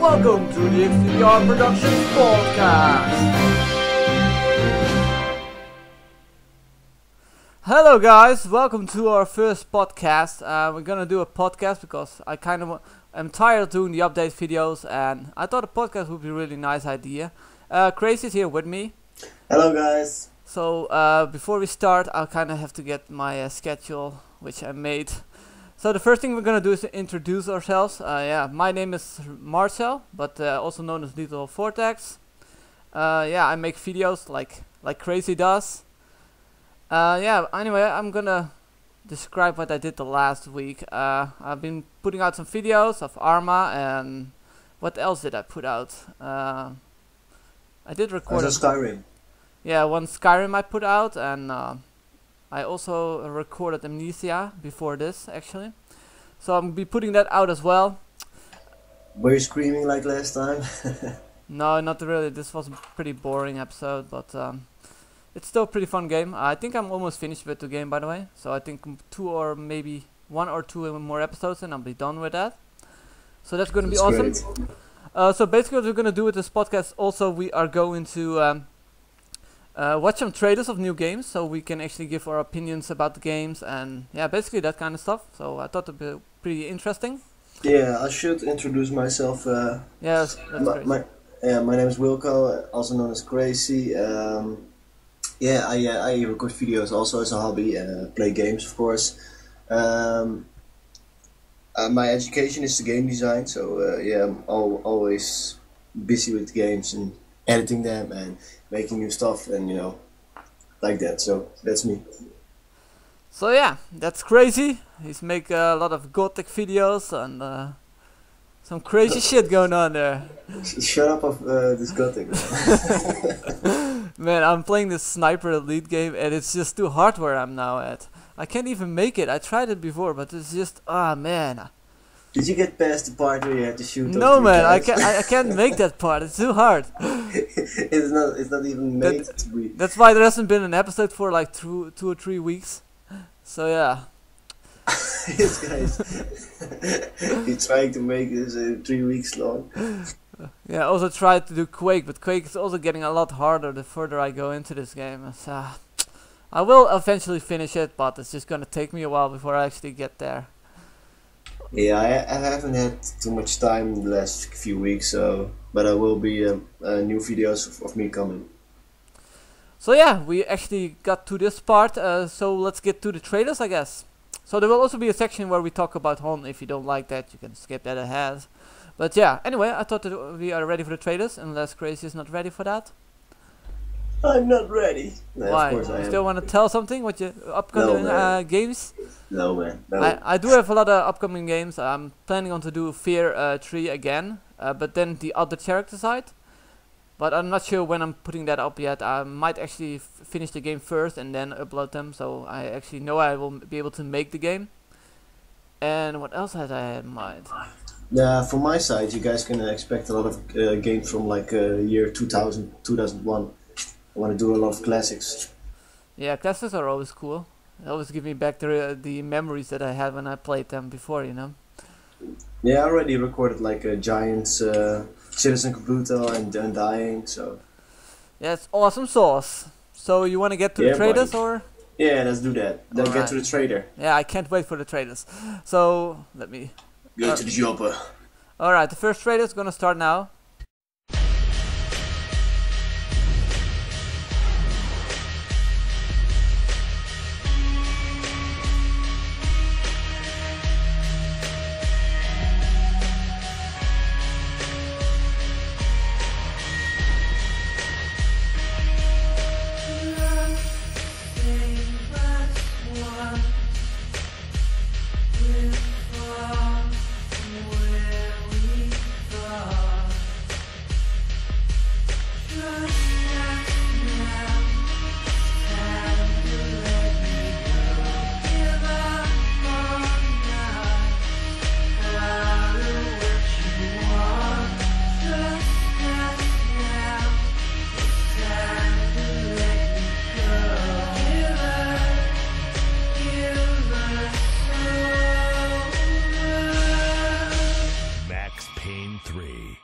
Welcome to the XTBHProductions podcast. Hello guys, welcome to our first podcast. We're gonna do a podcast because I am tired of doing the update videos, and I thought a podcast would be a really nice idea. Crazy's here with me. Hello guys. So before we start, I'll kind of have to get my schedule, which I made. So the first thing we're gonna do is to introduce ourselves. My name is Marcel, but also known as Little Vortex. I make videos like Crazy does. Anyway, I'm gonna describe what I did the last week. I've been putting out some videos of Arma, and what else did I put out? I did record Skyrim. Yeah, one Skyrim I put out, and I also recorded Amnesia before this, actually. So I'm be putting that out as well. Were you screaming like last time? No, not really. This was a pretty boring episode, but it's still a pretty fun game. I think I'm almost finished with the game, by the way. So I think 2 or maybe 1 or 2 more episodes and I'll be done with that. So that's going to be awesome. So basically what we're going to do with this podcast, also we are going to watch some trailers of new games, so we can actually give our opinions about the games, and yeah, basically that kind of stuff. So I thought it'd be pretty interesting. Yeah, I should introduce myself. Yes, that's my name is Wilco, also known as Crazy. I record videos also as a hobby, play games of course. My education is the game design, so I'm always busy with games and editing them and making new stuff, and like that. So that's me. So yeah, that's Crazy. He's make a lot of gothic videos and some crazy shit going on there. Shut up of this gothic. Man, I'm playing this Sniper Elite game and it's just too hard where I'm now at. I can't even make it. I tried it before, but it's just, man. Did you get past the part where you had to shoot? No, man, I can't make that part. It's too hard. It's not even made to be. That's why there hasn't been an episode for like 2 or 3 weeks. So yeah. This guy's he's trying to make this 3 weeks long. Yeah, I also tried to do Quake, but Quake is also getting a lot harder the further I go into this game. So, I will eventually finish it, but it's just gonna take me a while before I actually get there. Yeah, I haven't had too much time in the last few weeks, but I will be new videos of me coming. So yeah, we actually got to this part, so let's get to the trailers, I guess. So there will also be a section where we talk about Hon. If you don't like that, you can skip that ahead. But yeah, anyway, I thought that we are ready for the trailers, unless Crazy is not ready for that. I'm not ready. No, why? Of course I you am. still want to tell something? What your upcoming games? No, man. No. I do have a lot of upcoming games. I'm planning on to do Fear 3 again, but then the other character side. But I'm not sure when I'm putting that up yet. I might actually finish the game first and then upload them, so I actually know I will be able to make the game. And what else had I in mind? From my side, you guys can expect a lot of games from like year 2000, 2001. I want to do a lot of classics. Yeah, classics are always cool. They always give me back the memories that I had when I played them before, Yeah, I already recorded like Giants, Citizen Kabuto and Undying, so... Yeah, it's awesome sauce. So you want to get to the traders, buddy. or...? Yeah, let's do that. Then get to the trader. Yeah, I can't wait for the traders. So, let me... Go to the shopper. Alright, the first trader is gonna start now.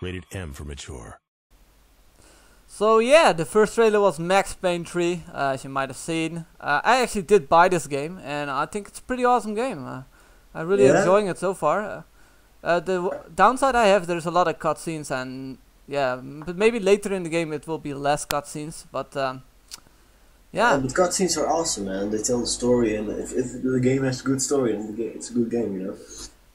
Rated M for mature. So yeah, the first trailer was MaxPayne3, as you might have seen. I actually did buy this game, and I think it's a pretty awesome game. I'm really enjoying it so far. The downside I have, there's a lot of cutscenes, and yeah, but maybe later in the game it will be less cutscenes, but yeah. But cutscenes are awesome, man. They tell the story, and if the game has a good story, then it's a good game, you know.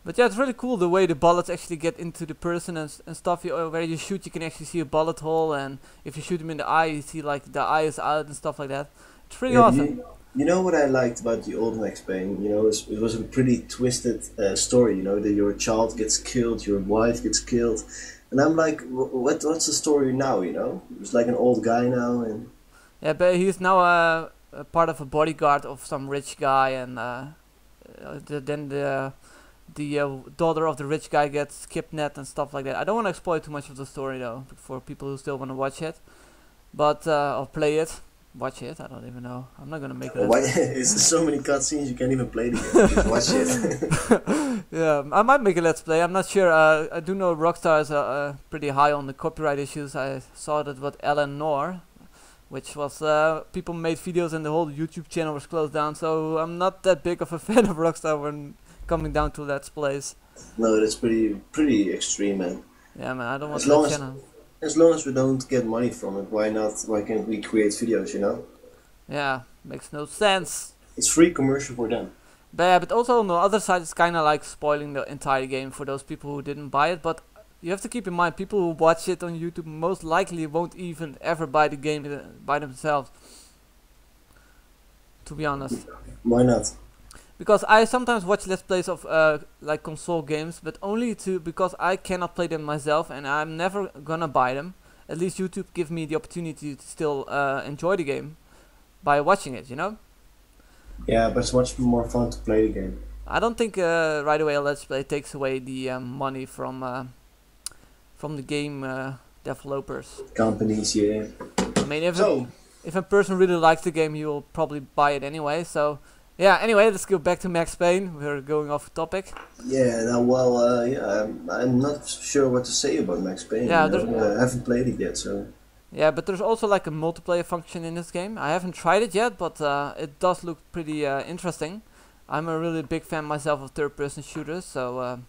But yeah, it's really cool the way the bullets actually get into the person and stuff. Where you shoot, you can actually see a bullet hole, and if you shoot him in the eye, you see like the eye is out and stuff like that. It's pretty awesome. You know what I liked about the old Max Payne? You know, it was a pretty twisted story. You know, that your child gets killed, your wife gets killed, and I'm like, what's the story now? You know, he's like an old guy now, and yeah, but he's now a part of a bodyguard of some rich guy, and then the daughter of the rich guy gets kidnapped and stuff like that. I don't want to spoil too much of the story though, for people who still want to watch it, but or play it, watch it. I don't even know. I'm not gonna make it. It's so many cutscenes you can't even play the game. Just watch it. Yeah, I might make a let's play. I'm not sure. I do know Rockstar is pretty high on the copyright issues. I saw that with Alan Noor, which was people made videos and the whole YouTube channel was closed down. So I'm not that big of a fan of Rockstar when coming down to let's plays. No, that's pretty extreme, man. Yeah, man, I don't want that channel. As long as we don't get money from it, why not? Why can't we create videos, you know? Yeah, makes no sense. It's free commercial for them. But yeah, but also on the other side, it's kind of like spoiling the entire game for those people who didn't buy it. But you have to keep in mind, people who watch it on YouTube most likely won't even ever buy the game by themselves. To be honest. Why not? Because I sometimes watch let's plays of like console games, but only because I cannot play them myself, and I'm never gonna buy them. At least YouTube gives me the opportunity to still enjoy the game by watching it, you know? Yeah, but it's much more fun to play the game. I don't think right away a let's play takes away the money from the game developers. Companies, yeah. I mean, if a person really likes the game, he will probably buy it anyway. So. Yeah, anyway, let's go back to Max Payne. We're going off topic. Yeah, well, yeah, I'm not sure what to say about Max Payne. Yeah, I haven't played it yet, so... Yeah, but there's also like a multiplayer function in this game. I haven't tried it yet, but it does look pretty interesting. I'm a really big fan myself of third-person shooters, so...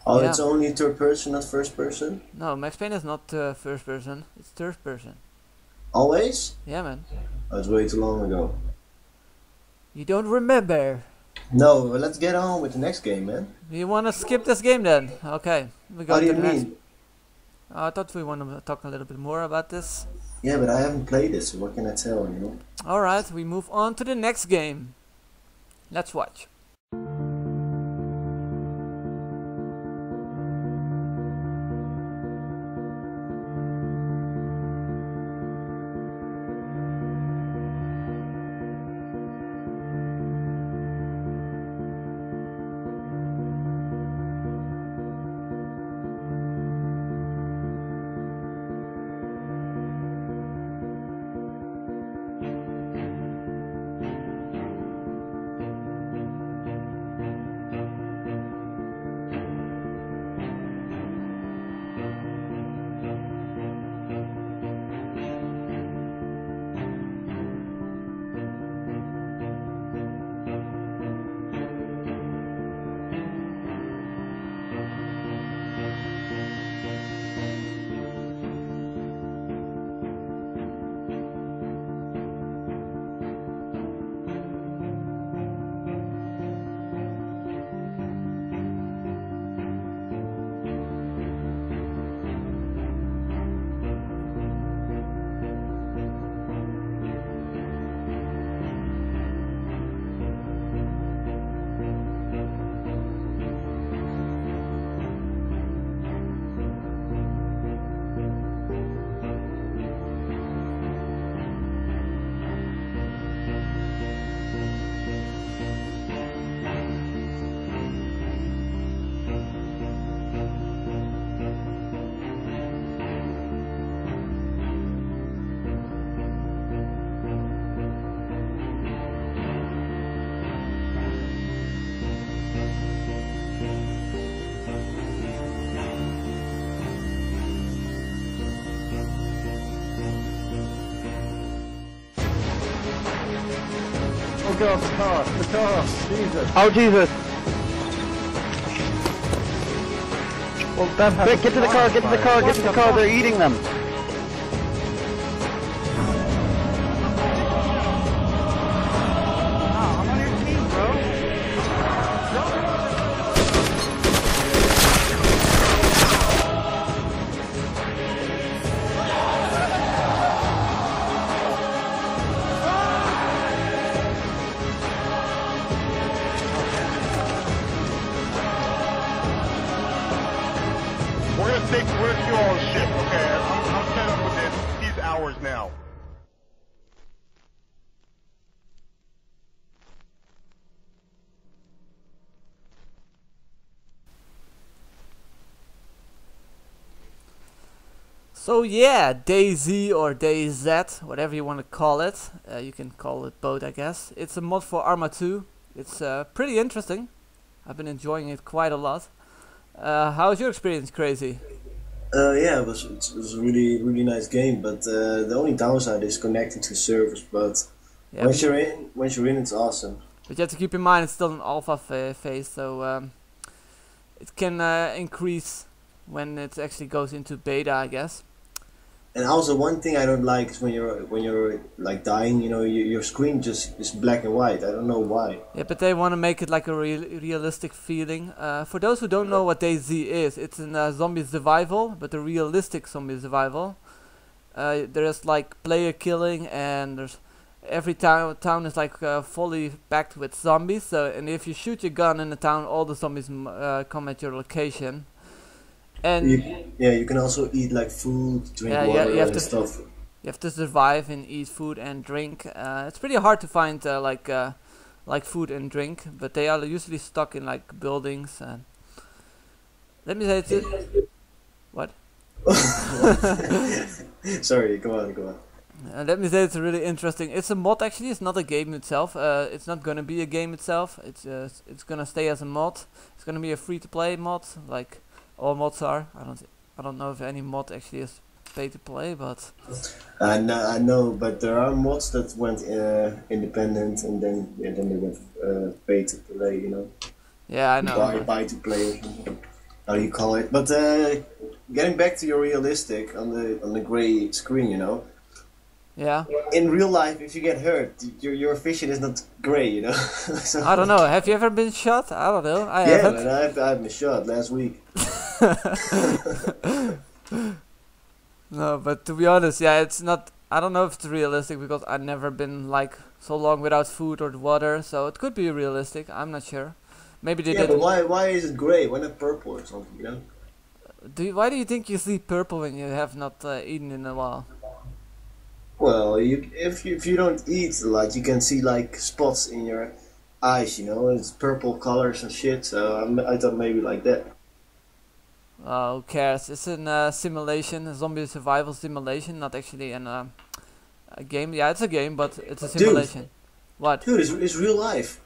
Oh, yeah. It's only third person, not first person? No, Max Payne is not first person, it's third person. Always? Yeah, man. That was way too long ago. You don't remember? No, well, let's get on with the next game, man. You wanna skip this game then? Okay, we go What do to you the next. mean? I thought we want to talk a little bit more about this. Yeah, but I haven't played it, so what can I tell, you know? Alright, we move on to the next game. Let's watch. the car, Jesus. Oh Jesus! Well, that Quick, get to the car, get to the car, get to the car, they're eating them! I'm on your team, bro. We're gonna do all this shit, okay? I'm fed up with this. These hours now. So yeah, DayZ or DayZ, whatever you want to call it. You can call it both, I guess. It's a mod for Arma 2. It's pretty interesting. I've been enjoying it quite a lot. How's your experience, Crazy? Yeah, it was a really nice game, but the only downside is connecting to servers. But Yeah, once you're in, it's awesome. but you have to keep in mind it's still an alpha phase, so it can increase when it actually goes into beta, I guess. And also one thing I don't like is when you're like dying, you know, your screen just is black and white. I don't know why. Yeah, but they want to make it like a realistic feeling. For those who don't know what DayZ is, it's a zombie survival, but a realistic zombie survival. There's like player killing, and there's every town is like fully packed with zombies. So, and if you shoot your gun in the town, all the zombies come at your location. And you can also eat like food, drink water, you have and to stuff. You have to survive and eat food and drink. It's pretty hard to find like food and drink, but they are usually stuck in like buildings. And let me say it's what? Sorry, go on. Let me say it's really interesting. It's a mod actually. It's not a game itself. It's not gonna be a game itself. It's gonna stay as a mod. It's gonna be a free-to-play mod, like all mods are. I don't know if any mod actually is pay to play, but I know, but there are mods that went independent and then they went pay to play. You know. yeah, I know. Buy to play or something. How do you call it? But getting back to your realistic on the gray screen, you know. Yeah. In real life, if you get hurt, your vision is not gray, you know. So I don't know. Have you ever been shot? I don't know. I yeah, haven't. man, I've been shot last week. No, but to be honest, yeah, it's not. I don't know if it's realistic because I've never been like so long without food or water, so it could be realistic. I'm not sure. Maybe they Yeah, did. but why is it gray? Why not purple or something? You know. Why do you think you see purple when you have not eaten in a while? Well, if you don't eat a lot, you can see like spots in your eyes. You know, it's purple colors and shit. So I thought maybe like that. Who cares? It's a simulation, a zombie survival simulation, not actually a game. Yeah, it's a game, but it's a simulation. Dude. What? Dude, it's real life.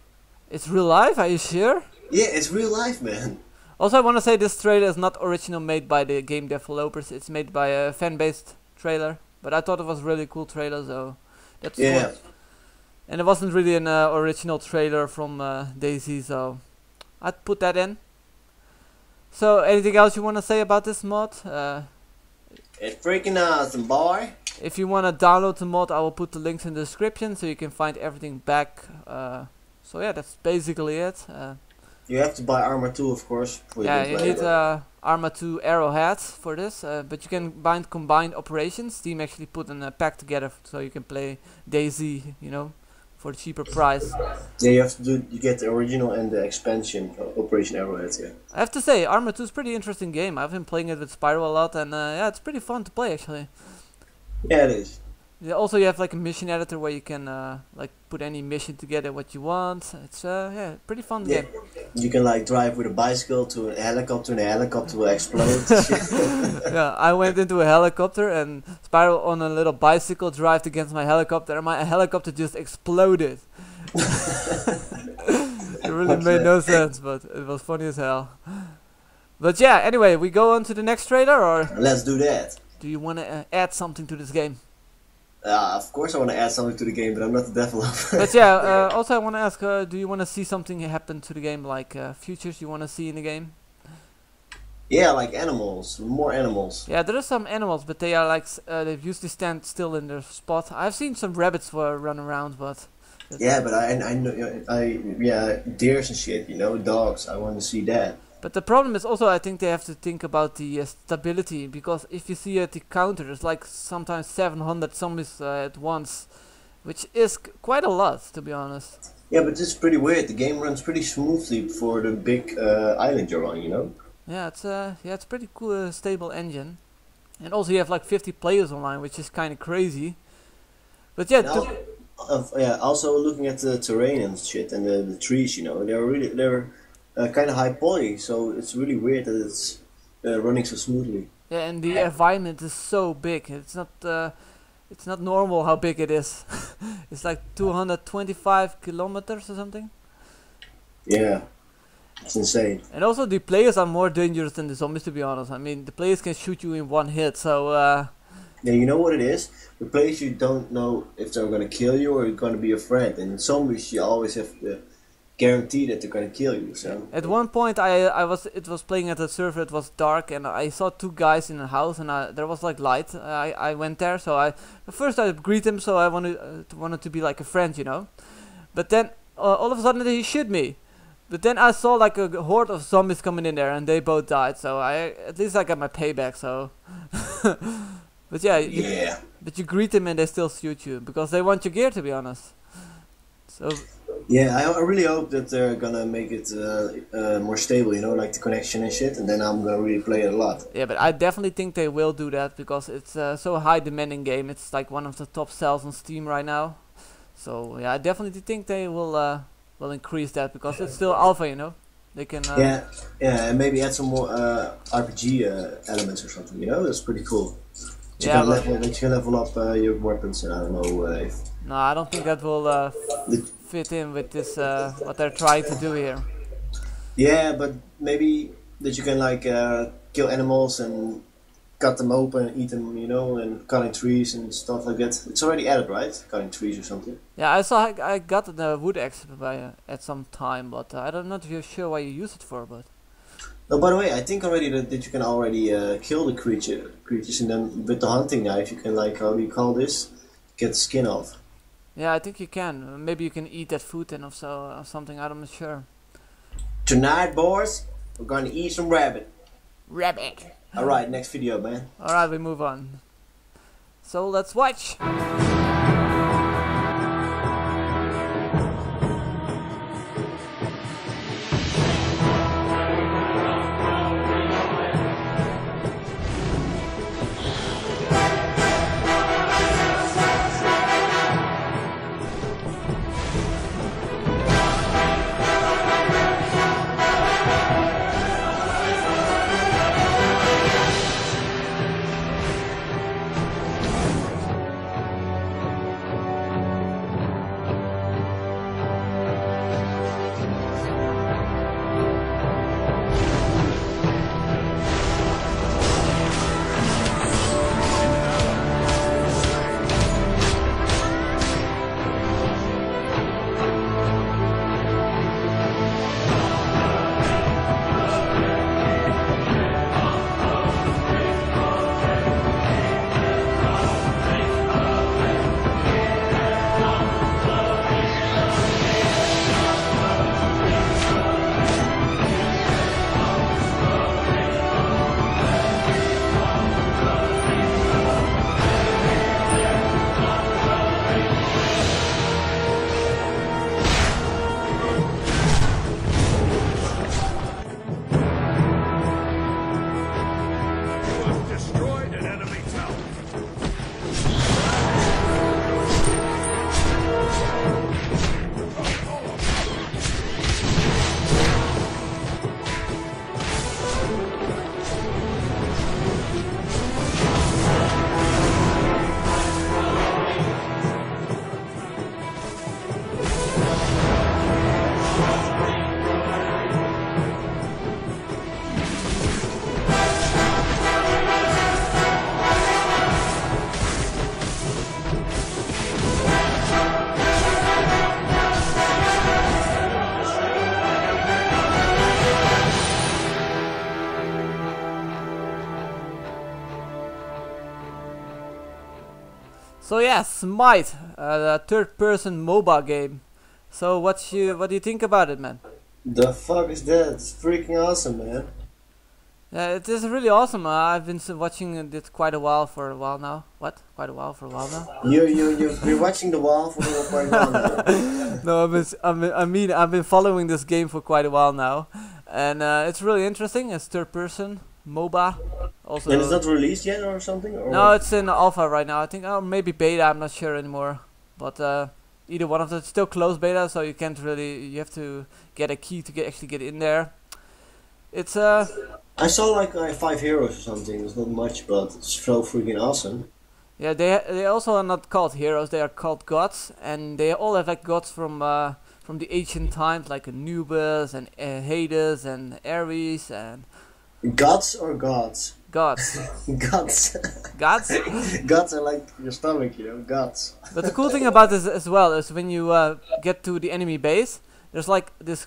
It's real life? Are you sure? Yeah, it's real life, man. Also, I want to say this trailer is not original made by the game developers. It's made by a fan-based trailer. But I thought it was a really cool trailer, so that's Yeah. And it wasn't really an original trailer from DayZ, so I'd put that in. So, anything else you want to say about this mod? It's freaking awesome, boy. If you want to download the mod, I will put the links in the description so you can find everything back. So yeah, that's basically it. You have to buy Armor 2, of course. Yeah, you need Arma 2 arrowheads for this, but you can bind combined operations. Steam actually put a pack together so you can play DayZ, you know, for a cheaper price. Yeah, you get the original and the expansion Operation Arrowhead. Yeah. I have to say, Arma 2 is a pretty interesting game. I've been playing it with Spiral a lot, and yeah, it's pretty fun to play actually. Yeah, it is. Yeah, also, you have like a mission editor where you can like put any mission together what you want. It's yeah, pretty fun game. You can like drive with a bicycle to a helicopter, and the helicopter will explode. Yeah, I went into a helicopter and Spiral on a little bicycle drive against my helicopter, and my helicopter just exploded. It really made no sense, but it was funny as hell. But yeah, anyway, we go on to the next trailer, or Let's do that. do you want to add something to this game? Of course I want to add something to the game, but I'm not the developer. But yeah, also I want to ask, do you want to see something happen to the game, like features you want to see in the game? Yeah, like animals, more animals. Yeah, there are some animals, but they are like they usually stand still in their spot. I've seen some rabbits run around, but Yeah, but I know, yeah, deers and shit, you know, dogs. I want to see that. but the problem is also I think they have to think about the stability, because if you see at the counter, there's like sometimes 700 zombies at once, which is quite a lot, to be honest. Yeah, but it's pretty weird. The game runs pretty smoothly for the big island you're on, you know. Yeah, it's pretty cool, stable engine, and also you have like 50 players online, which is kind of crazy. But yeah, Yeah, also looking at the terrain and shit and the trees, you know, they're kind of high poly, so it's really weird that it's running so smoothly. yeah, and the environment is so big. It's not normal how big it is. It's like 225 kilometers or something. Yeah, it's insane. And also the players are more dangerous than the zombies, to be honest. I mean, the players can shoot you in one hit, so Yeah, you know what it is? The players, you don't know if they're gonna kill you or you're gonna be a friend. And in zombies you always have to guarantee that they're gonna kill you. So at one point it was playing at a server. It was dark, and I saw two guys in a house, and there was like light. I went there, so first I greet him, so I wanted to be like a friend, you know. But then all of a sudden he shoot me. But then I saw like a horde of zombies coming in there, and they both died. So at least I got my payback. So. But yeah, but you greet them and they still shoot you because they want your gear, to be honest. So yeah, I really hope that they're gonna make it more stable, you know, like the connection and shit, and then I'm gonna really play it a lot. yeah, but I definitely think they will do that because it's so a high demanding game. It's like one of the top sells on Steam right now. So yeah, I definitely think they will increase that because it's still alpha, you know. They can yeah, and maybe add some more RPG elements or something, you know. That's pretty cool. You can level up your weapons, and I don't know if... No, I don't think that will fit in with this, what they're trying to do here. Yeah, but maybe that you can like kill animals and cut them open and eat them, you know, and cutting trees and stuff like that. It's already added, right? Cutting trees or something. Yeah, I saw I got the wood axe at some time, but I don't know if you're sure why you use it for, but... No, by the way, I think already that you can already kill the creatures, and then with the hunting knife you can, like, how do you call this? Get the skin off. Yeah, I think you can. Maybe you can eat that food then or something, I'm not sure. Tonight, boys, we're gonna eat some rabbit. Rabbit! Alright, next video, man. Alright, we move on. So let's watch! So yeah, Smite, the third-person MOBA game. So what do you think about it, man? The fuck is that? It's freaking awesome, man. Yeah, it is really awesome. I've been watching it quite a while now. What? Quite a while for a while now? You're watching the wall for quite a while now. No, I've been following this game for quite a while now, and it's really interesting. It's third-person MOBA. Also, And it's not released yet or something? Or no, it's in alpha right now. I think, or maybe beta. I'm not sure anymore. But either one of them. It's still closed beta, so you can't really. You have to get a key to actually get in there. It's I saw like 5 heroes or something. It's not much, but it's so freaking awesome. Yeah, they also are not called heroes. They are called gods, and they all have like gods from the ancient times, like Anubis and Hades and Ares and. Gods or gods? Gods. Gods. Gods? Gods are like your stomach, you know, gods. But the cool thing about this as well is when you get to the enemy base, there's like this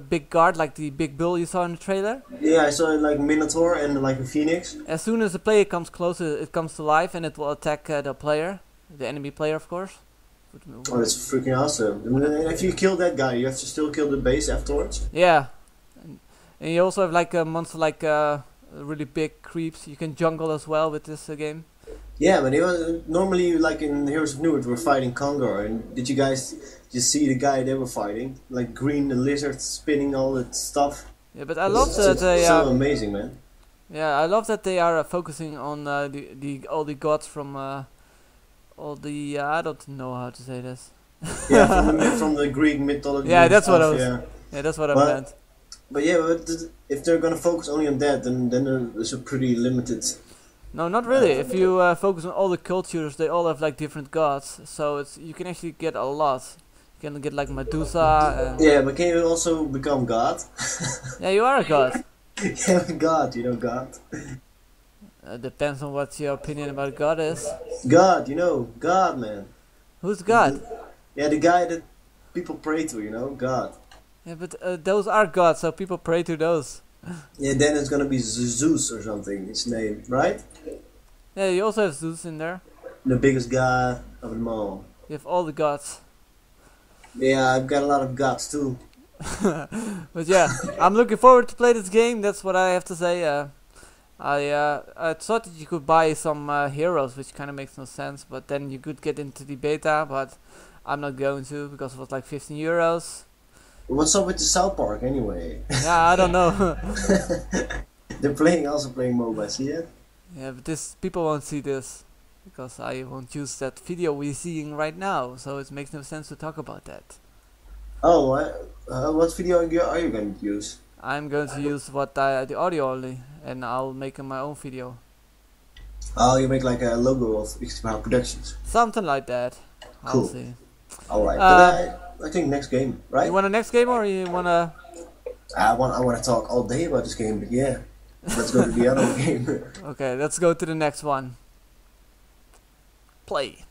big guard, like the big bull you saw in the trailer. Yeah, I saw it like Minotaur and like a phoenix. As soon as the player comes closer, it comes to life and it will attack the player, the enemy player, of course. Oh, that's freaking awesome. And if you kill that guy, you have to still kill the base afterwards? Yeah. And you also have like a monster like really big creeps. You can jungle as well with this game. Yeah, but normally, like in Heroes of Newerth, we're fighting Kongor, and did you guys just see the guy they were fighting? Like green lizard spinning all that stuff. Yeah, but I love that they so amazing, man. Yeah, I love that they are focusing on all the gods from all the I don't know how to say this. Yeah, from the Greek mythology. Yeah, that's stuff, what I was. Yeah, yeah that's what I meant. But yeah, if they're gonna focus only on that, then there's a pretty limited. No, not really. If you focus on all the cultures, they all have like different gods, so you can actually get a lot. You can get like Medusa. Yeah, but can you also become God? Yeah, you are a god. Yeah, God, you know God. Depends on what your opinion about God is. God, you know, God, man. Who's God? Yeah, the guy that people pray to, you know, God. Yeah, but those are gods, so people pray to those. Yeah, then it's gonna be Zeus or something, his name, right? Yeah, you also have Zeus in there. The biggest guy of them all. You have all the gods. Yeah, I've got a lot of gods too. But yeah, I'm looking forward to play this game. That's what I have to say. I thought that you could buy some heroes, which kind of makes no sense. But then you could get into the beta, but I'm not going to because it was like 15 euros. What's up with the South Park anyway? Yeah, I don't know. They're also playing MOBA, see it? Yeah, but people won't see this because I won't use that video we're seeing right now. So it makes no sense to talk about that. Oh, what video are you going to use? I'm going to use the audio only, and I'll make my own video. Oh, you make like a logo of XTBHProductions. Something like that. Cool. I'll see. Alright, but I think next game, right? You want a next game or you wanna? I want to talk all day about this game, but yeah, let's go to the other game. Okay, let's go to the next one. Play.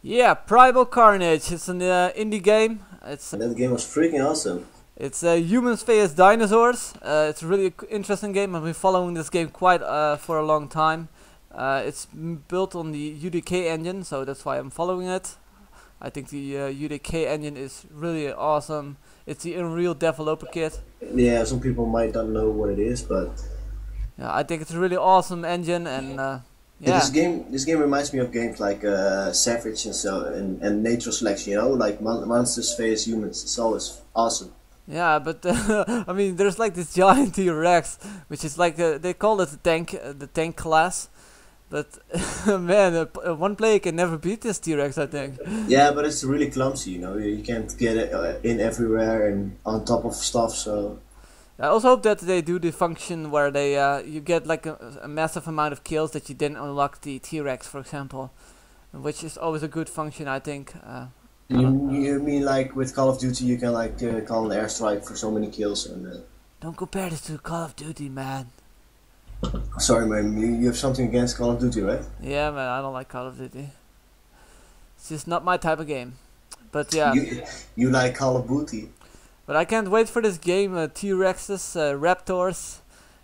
Yeah, Primal Carnage. It's an indie game. That game was freaking awesome. It's humans vs dinosaurs. It's a really interesting game. I've been following this game quite for a long time. It's built on the UDK engine, so that's why I'm following it. I think the UDK engine is really awesome. It's the Unreal developer kit. Yeah, some people might not know what it is, but yeah, I think it's a really awesome engine, and yeah. This game reminds me of games like Savage and Nature Selection. You know, like monsters vs humans. It's always awesome. Yeah, but I mean, there's like this giant T-Rex, which is like they call it the tank class. But man, one player can never beat this T-Rex, I think. Yeah, but it's really clumsy, you know. You can't get it in everywhere and on top of stuff. So I also hope that they do the function where they you get like a massive amount of kills that you then unlock the T-Rex, for example, which is always a good function, I think. You mean like with Call of Duty, you can like call an airstrike for so many kills and. Don't compare this to Call of Duty, man. Sorry, man. You have something against Call of Duty, right? Yeah, man. I don't like Call of Duty. It's just not my type of game. But yeah. You like Call of Duty. But I can't wait for this game. T-Rexes, Raptors,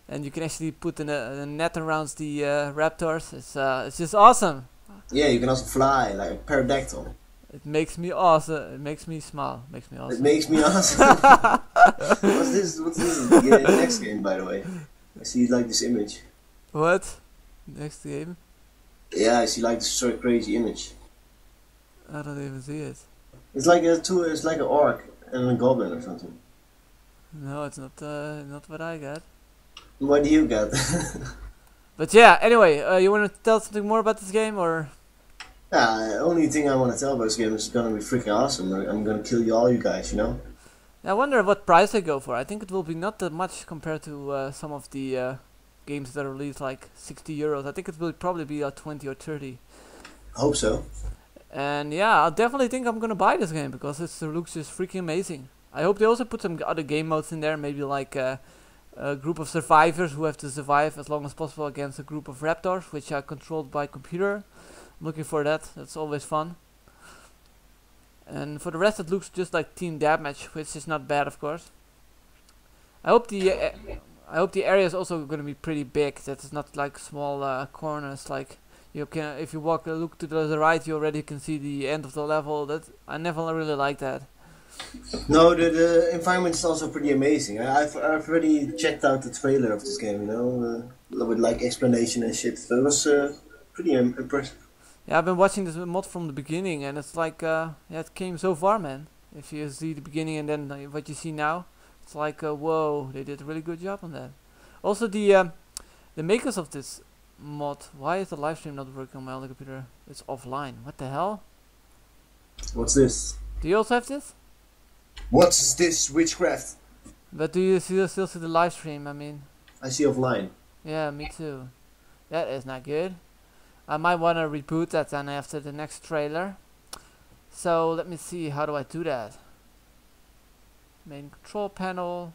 and you can actually put a net around the Raptors. It's just awesome. Yeah, you can also fly like a pterodactyl. It makes me awesome. It makes me smile. Makes me awesome. It makes me awesome. What's this? The next game, by the way. I see like this image. What? Next game? Yeah, I see like this sort of crazy image. I don't even see it. It's like it's like an orc and a goblin or something. No, it's not what I got. What do you got? But yeah, anyway, you want to tell something more about this game, or? The only thing I want to tell about this game is it's gonna be freaking awesome. I'm gonna kill all you guys, you know? I wonder what price they go for. I think it will be not that much compared to some of the games that are released, like 60 euros. I think it will probably be 20 or 30. Hope so. And yeah, I definitely think I'm gonna buy this game because it looks just freaking amazing. I hope they also put some other game modes in there, maybe like a group of survivors who have to survive as long as possible against a group of raptors, which are controlled by computer. I'm looking for that. That's always fun. And for the rest, it looks just like team deathmatch, which is not bad, of course. I hope the area is also going to be pretty big. That it's not like small corners. Like you can, if you look to the right, you already can see the end of the level. That I never really like that. No, the environment is also pretty amazing. I've already checked out the trailer of this game. You know, with like explanation and shit. So it was pretty impressive. Yeah, I've been watching this mod from the beginning, and it's like, yeah, it came so far, man. If you see the beginning and then what you see now, it's like, whoa, they did a really good job on that. Also, the makers of this mod, why is the live stream not working on my other computer? It's offline. What the hell? What's this? Do you also have this? What's this witchcraft? But do you still see the live stream? I mean, I see offline. Yeah, me too. That is not good. I might want to reboot that then after the next trailer. So let me see, how do I do that? Main control panel.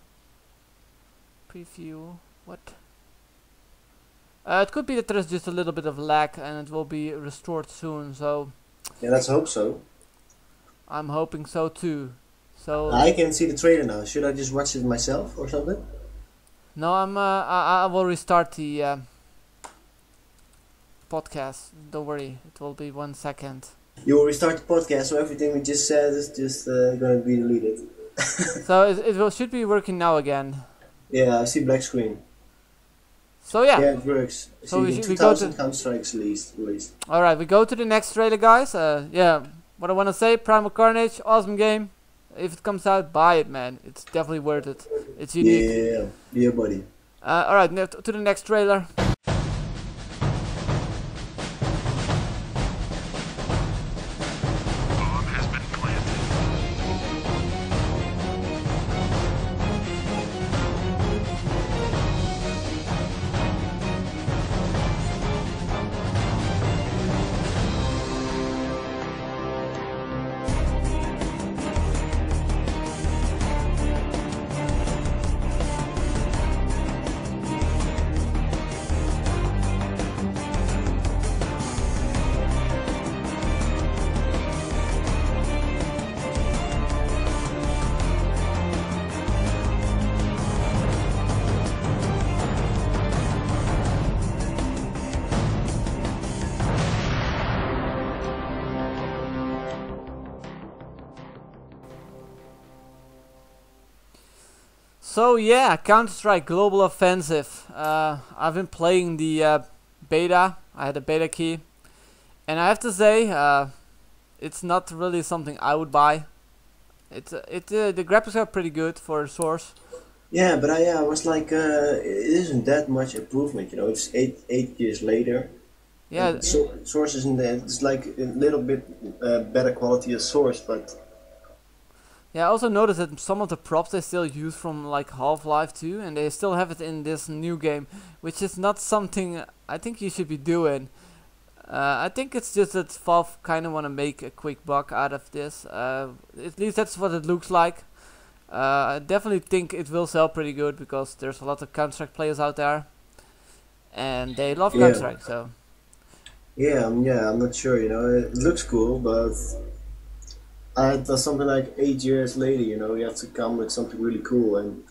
Preview. What? It could be that there's just a little bit of lag and it will be restored soon, so... Yeah, let's hope so. I'm hoping so too. So I can see the trailer now. Should I just watch it myself or something? No, I will restart the podcast. Don't worry, it will be 1 second. You will restart the podcast, so everything we just said is just going to be deleted. So it should be working now again. Yeah, I see black screen. So yeah. Yeah, it works. So we 2000 Counter-Strike's released. Alright, we go to the next trailer, guys. Yeah, what I want to say, Primal Carnage, awesome game. If it comes out, buy it, man. It's definitely worth it. It's unique. Yeah, buddy. Alright, to the next trailer. So yeah, Counter-Strike Global Offensive. I've been playing the beta. I had a beta key, and I have to say, it's not really something I would buy. The graphics are pretty good for a Source. Yeah, but I was like, it isn't that much improvement, you know. It's eight years later. Yeah. And Source isn't that. It's like a little bit better quality as Source, but. Yeah, I also noticed that some of the props they still use from like Half-Life 2, and they still have it in this new game, which is not something I think you should be doing. I think it's just that Valve kind of want to make a quick buck out of this. At least that's what it looks like. I definitely think it will sell pretty good because there's a lot of Counter-Strike players out there, and they love Counter-Strike. So. Yeah, I'm not sure. You know, it looks cool, but. Something like 8 years later, you know, you have to come with something really cool, and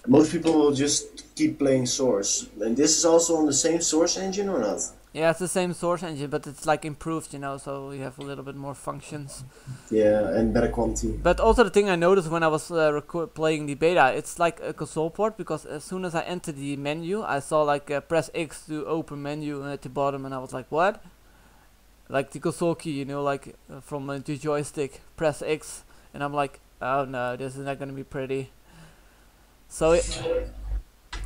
most people will just keep playing Source. And this is also on the same Source engine or not? Yeah, it's the same Source engine, but it's like improved, you know, so you have a little bit more functions. Yeah, and better quality. But also the thing I noticed when I was playing the beta, it's like a console port, because as soon as I entered the menu, I saw like press X to open menu at the bottom, and I was like, what? Like the console key, you know, like from the joystick, press X, and I'm like, oh no, this is not gonna be pretty. So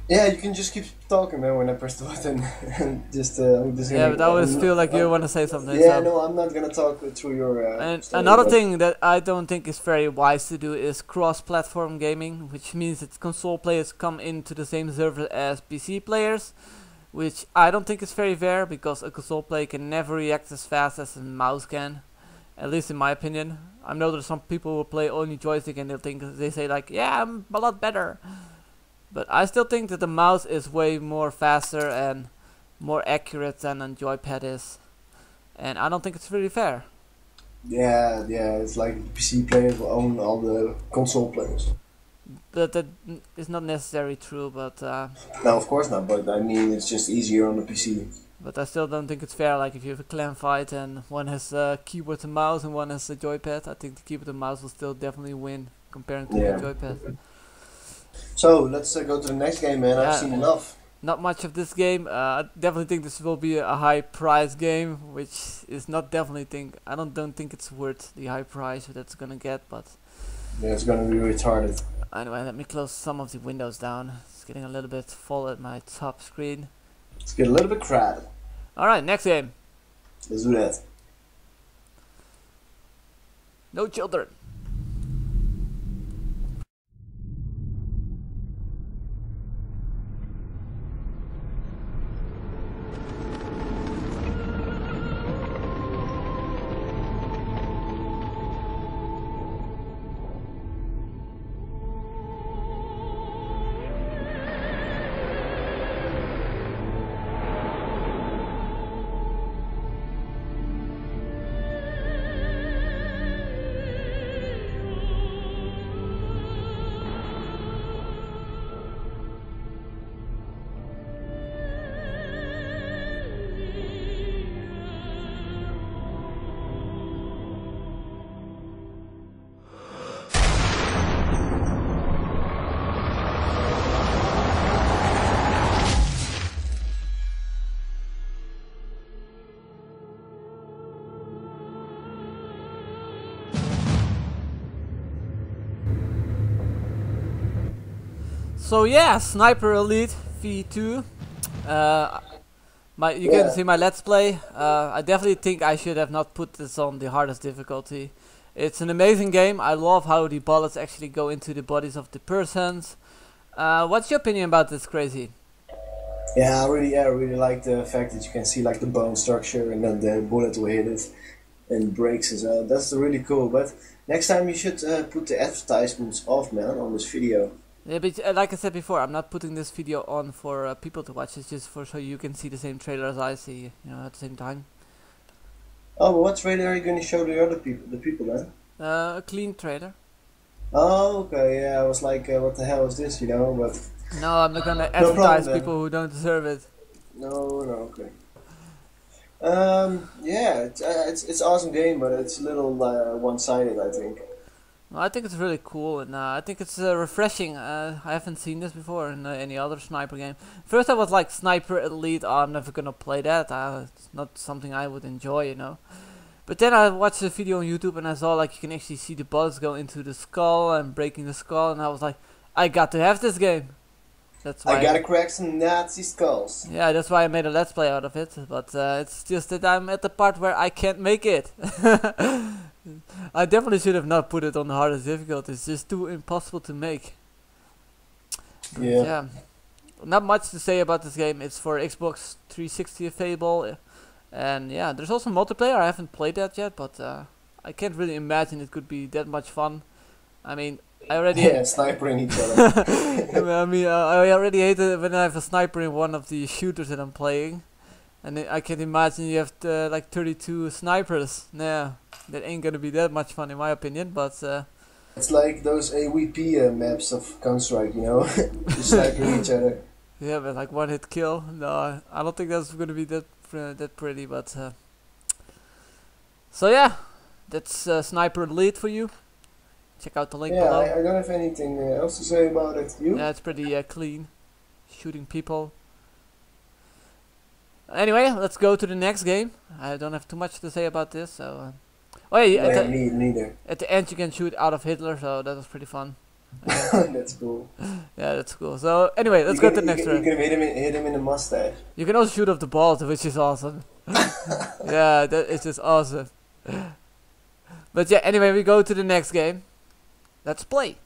yeah, you can just keep talking, man, when I press the button. and just yeah, but I always feel like you want to say something. Yeah, so. no, I'm not gonna talk through your. And another thing that I don't think is very wise to do is cross-platform gaming, which means that console players come into the same server as PC players. Which I don't think is very fair, because a console player can never react as fast as a mouse can, at least in my opinion. I know that some people will play only joystick and they say like, yeah, I'm a lot better. But I still think that the mouse is way more faster and more accurate than a joypad is, and I don't think it's really fair. Yeah, it's like PC players will own all the console players. But that is not necessarily true, but no, of course not, but I mean, it's just easier on the PC. But I still don't think it's fair, like if you have a clan fight and one has a keyboard and mouse and one has a joypad, I think the keyboard and mouse will still definitely win comparing to the joypad. So, let's go to the next game, man. I've seen enough. Not much of this game. I definitely think this will be a high price game, which is not definitely I don't think it's worth the high price that it's gonna get, but yeah, it's gonna be retarded. Anyway, let me close some of the windows down. It's getting a little bit full at my top screen. Let's get a little bit crowded. Alright, next game. Let's do that. No children. So yeah, Sniper Elite V2. You can see my Let's Play. I definitely think I should have not put this on the hardest difficulty. It's an amazing game. I love how the bullets actually go into the bodies of the persons. What's your opinion about this, Crazy? Yeah, I really like the fact that you can see like the bone structure and then the bullet will hit it and breaks as well. That's really cool. But next time you should put the advertisements off, man, on this video. Yeah, but like I said before, I'm not putting this video on for people to watch. It's just for so you can see the same trailer as I see, you know, at the same time. Oh, but what trailer are you going to show the other people, then? A clean trailer. Oh, okay, yeah, I was like, what the hell is this, you know, but... No, I'm not gonna advertise people who don't deserve it. No, okay. Yeah, it's awesome game, but it's a little one-sided, I think. I think it's really cool, and I think it's refreshing. I haven't seen this before in any other sniper game. First I was like, Sniper Elite, oh, I'm never gonna play that. It's not something I would enjoy, you know. But then I watched a video on YouTube and I saw like you can actually see the bullets go into the skull and breaking the skull, and I was like, I got to have this game. That's why I gotta crack some Nazi skulls. Yeah, that's why I made a let's play out of it. But it's just that I'm at the part where I can't make it. I definitely should have not put it on the hardest difficulty. It's just too impossible to make. But yeah. Not much to say about this game. It's for Xbox 360 available. And yeah, there's also multiplayer. I haven't played that yet, but I can't really imagine it could be that much fun. I mean, I already snipering each other. I mean, I already hate it when I have a sniper in one of the shooters that I'm playing, and I can imagine you have like 32 snipers. Nah, that ain't gonna be that much fun in my opinion. But it's like those AWP maps of Counter-Strike, you know, just sniping each other. Yeah, but like one hit kill. No, I don't think that's gonna be that pretty. But so yeah, that's Sniper Elite for you. Check out the link below. I don't have anything else to say about it. You? Yeah, it's pretty clean. Shooting people. Anyway, let's go to the next game. I don't have too much to say about this, so... oh yeah, me neither. At the end you can shoot out of Hitler, so that was pretty fun. That's cool. Yeah, that's cool. So anyway, let's go to the next round. You can hit him in the mustache. You can also shoot off the balls, which is awesome. Yeah, that is just awesome. But yeah, anyway, we go to the next game. Let's play.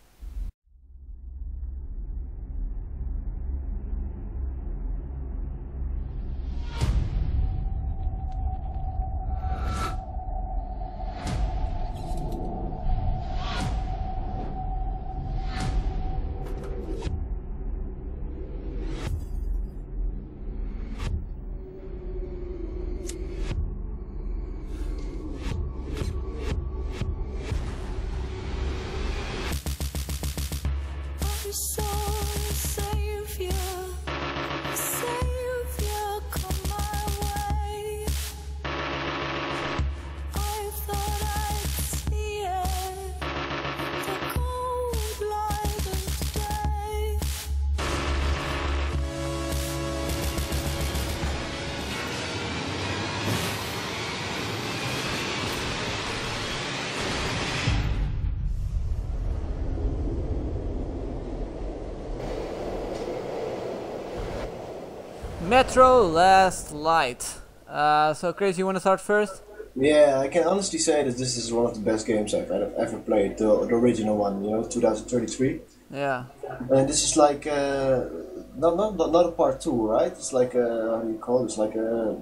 Metro Last Light. So Chris, you want to start first? Yeah, I can honestly say that this is one of the best games I've ever played. The original one, you know, 2033. Yeah. And this is like not a part 2, right? It's like how do you call it? It's like a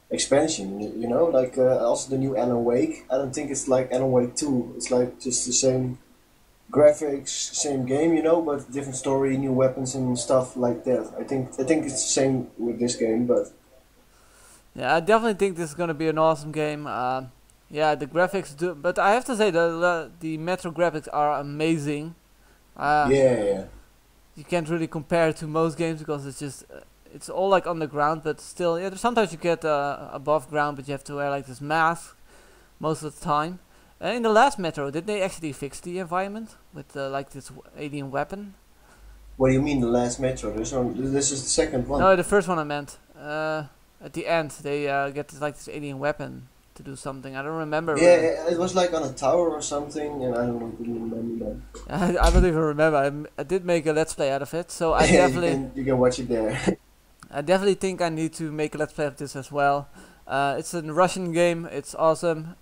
expansion, you know, like also the new Alan Wake. I don't think it's like Alan Wake 2. It's like just the same graphics, same game, you know, but different story, new weapons and stuff like that. I think it's the same with this game, but yeah, I definitely think this is gonna be an awesome game. Yeah, the graphics do, but I have to say the Metro graphics are amazing. yeah. You can't really compare it to most games because it's just it's all like on the ground, but still, yeah. Sometimes you get above ground, but you have to wear like this mask most of the time. In the last Metro, did they actually fix the environment with like this alien weapon? What do you mean the last Metro? This is the second one. No, the first one I meant. At the end, they get like this alien weapon to do something. I don't remember. Yeah, it was like on a tower or something, and I don't really remember that. I don't even remember. I did make a let's play out of it, so I definitely you can watch it there. I definitely think I need to make a let's play of this as well. It's a Russian game. It's awesome.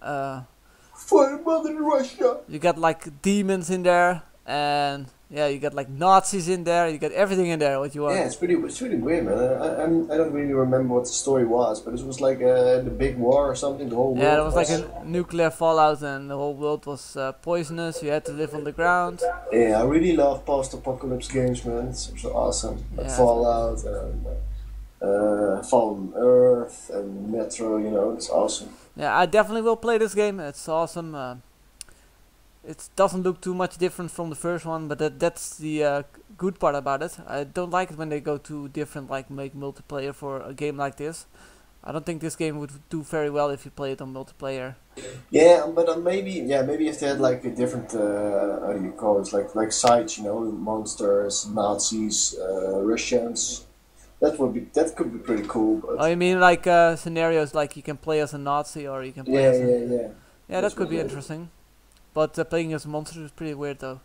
For Mother Russia. You got like demons in there, and yeah, you got like Nazis in there. You got everything in there. What you want? Yeah, it's pretty weird, man. I don't really remember what the story was, but it was like the big war or something. The whole world. Yeah, it was like a nuclear fallout, and the whole world was poisonous. You had to live on the ground. Yeah, I really love post-apocalypse games, man. It's so awesome. Like Yeah. Fallout and Fallen Earth and Metro. You know, it's awesome. Yeah, I definitely will play this game. It's awesome. It doesn't look too much different from the first one, but that's the good part about it. I don't like it when they go too different, like make multiplayer for a game like this. I don't think this game would do very well if you play it on multiplayer. Yeah, but maybe if they had like a different how do you call it, like sides, you know, monsters, Nazis, Russians. That could be pretty cool. But Oh, you mean like scenarios like you can play as a Nazi or you can play yeah, as a... yeah. Yeah, That's that could be what I- interesting. But playing as a monster is pretty weird though.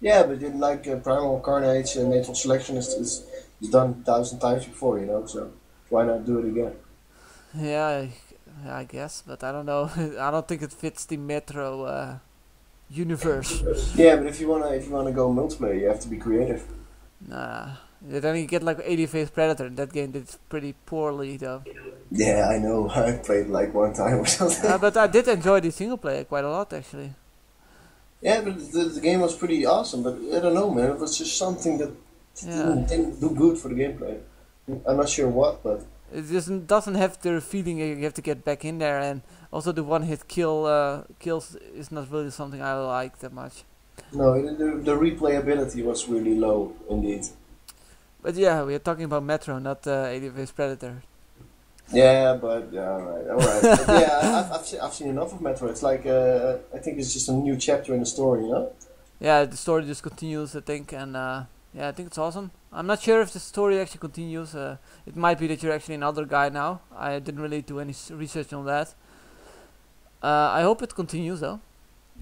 Yeah, but in like Primal Carnage and Natural Selection is done 1,000 times before, you know. So why not do it again? Yeah, I guess, but I don't know. I don't think it fits the Metro universe. Yeah, but if you wanna go multiplayer, you have to be creative. Nah. Then you get like 80 Face Predator. That game did pretty poorly though. Yeah, I know. I played like one time or something. But I did enjoy the single player quite a lot actually. Yeah, but the game was pretty awesome. But I don't know, man. It was just something that didn't do good for the gameplay. I'm not sure what, but It just doesn't have the feeling you have to get back in there, and also the one-hit kills is not really something I like that much. no, the replayability was really low indeed. But yeah, we are talking about Metro, not 80 Face Predator. Yeah, but yeah, alright. But yeah, I've seen enough of Metro. It's like I think it's just a new chapter in the story, you know? Yeah, the story just continues, I think, and yeah, I think it's awesome. I'm not sure if the story actually continues. It might be that you're actually another guy now. I didn't really do any research on that. I hope it continues though.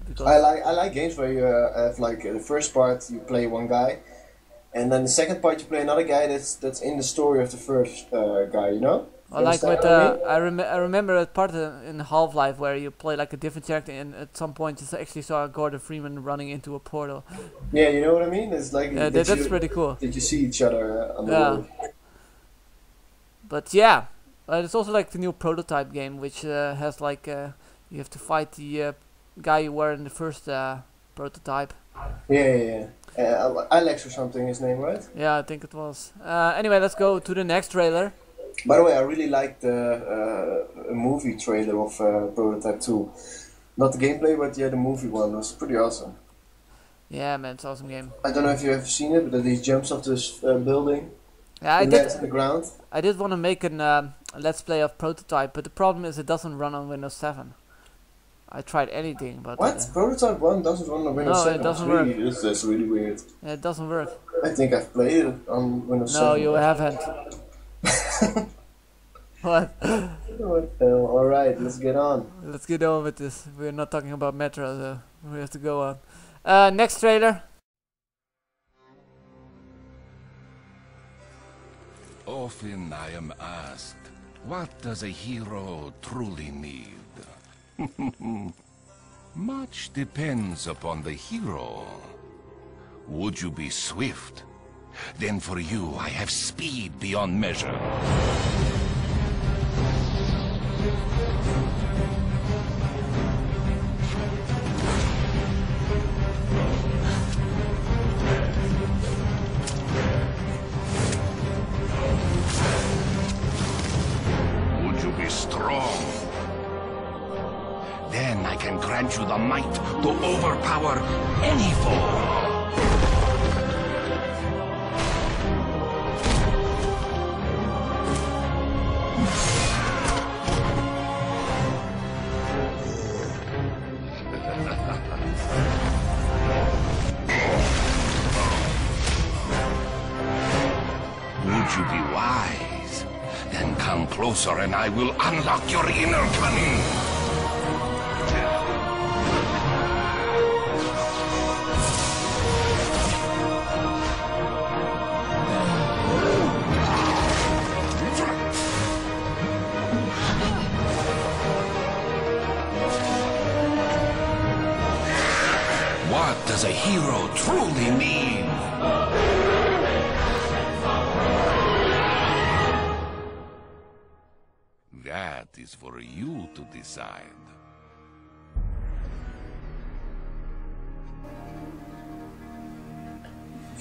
Because I like games where you have like the first part you play one guy, and then the second part you play another guy that's in the story of the first guy, you know? I You like understand with what I mean? I remember a part in Half-Life where you play like a different character, and at some point you actually saw Gordon Freeman running into a portal. Yeah, you know what I mean? It's like Yeah, that's pretty cool. Did you see each other on the Yeah. road? But yeah, it's also like the new prototype game, which has like you have to fight the guy you were in the first prototype. Yeah. Alex or something, his name, right? Yeah, I think it was. Anyway, let's go to the next trailer. By the way, I really liked the movie trailer of Prototype 2. Not the gameplay, but yeah, the movie one was pretty awesome. Yeah, man, it's an awesome game. I don't know if you have seen it, but he jumps off this building. Yeah, He lands on the ground. I did want to make a let's play of Prototype, but the problem is it doesn't run on Windows 7. I tried anything, but What? Prototype 1 doesn't run on Windows No, 7? it doesn't That's really weird. yeah, it doesn't work. I think I've played it on Windows 7. No, you haven't. What? What the hell? Alright, let's get on. Let's get on with this. We're not talking about Metro, so we have to go on. Next trailer. Often I am asked, what does a hero truly need? Much depends upon the hero. Would you be swift? Then for you I have speed beyond measure. Would you be strong? Then I can grant you the might to overpower any foe. Would you be wise? Then come closer and I will unlock your inner cunning. What does a hero truly need? That is for you to decide.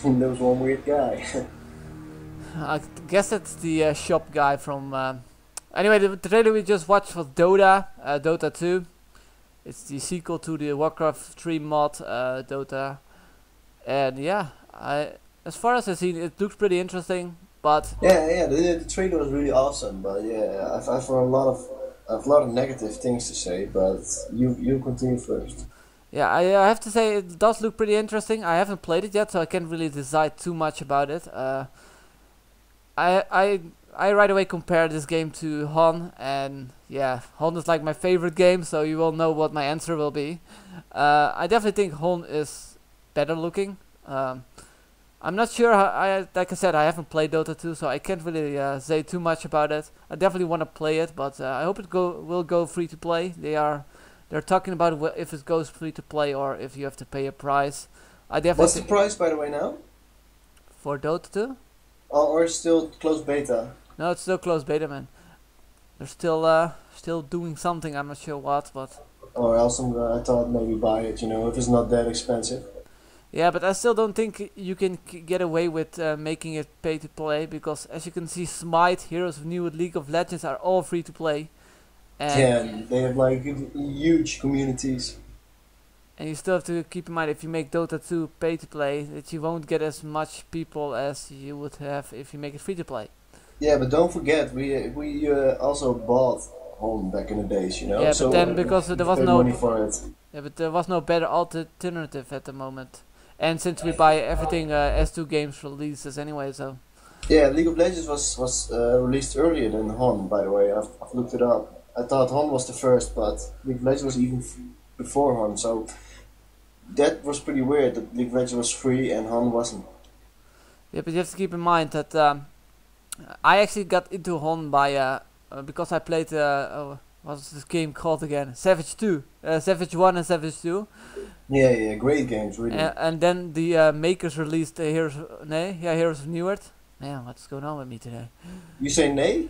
There was one weird guy. I guess it's the shop guy from... Anyway, the trailer we just watched was Dota, Dota 2. It's the sequel to the Warcraft 3 mod, Dota. And yeah, as far as I've seen, it looks pretty interesting. But yeah, the trailer was really awesome. But yeah, I've a lot of negative things to say. But you continue first. yeah, I have to say it does look pretty interesting. I haven't played it yet, so I can't really decide too much about it. I right away compare this game to Hon, and yeah, Hon is like my favorite game, so you will know what my answer will be. I definitely think Hon is better looking. I'm not sure. Like I said, I haven't played Dota 2, so I can't really say too much about it. I definitely want to play it, but I hope it will go free to play. They're talking about if it goes free to play or if you have to pay a price. I definitely. What's the price, by the way, now? For Dota 2? Or still closed beta? No, it's still closed beta, man. They're still doing something. I'm not sure what, but. Or else I thought maybe buy it. You know, if it's not that expensive. Yeah, but I still don't think you can get away with making it pay to play, because as you can see, Smite, Heroes of New, League of Legends are all free to play. And yeah, they have like huge communities. And you still have to keep in mind, if you make Dota 2 pay to play, that you won't get as much people as you would have if you make it free to play. Yeah, but don't forget, we also bought Home back in the days, you know. Yeah, so but then because there was money for it. Yeah, but there was no better alternative at the moment. And since we buy everything as 2 games releases anyway, so. Yeah, League of Legends was released earlier than Hon, by the way. I've looked it up. I thought Hon was the first, but League of Legends was even before Hon, so that was pretty weird that League of Legends was free and Hon wasn't. Yeah, but you have to keep in mind that I actually got into Hon by because I played what's this game called again? Savage 2, Savage 1 and Savage 2. Yeah, great games, really. And then the makers released Heroes of New Earth. Man, what's going on with me today? You say nay?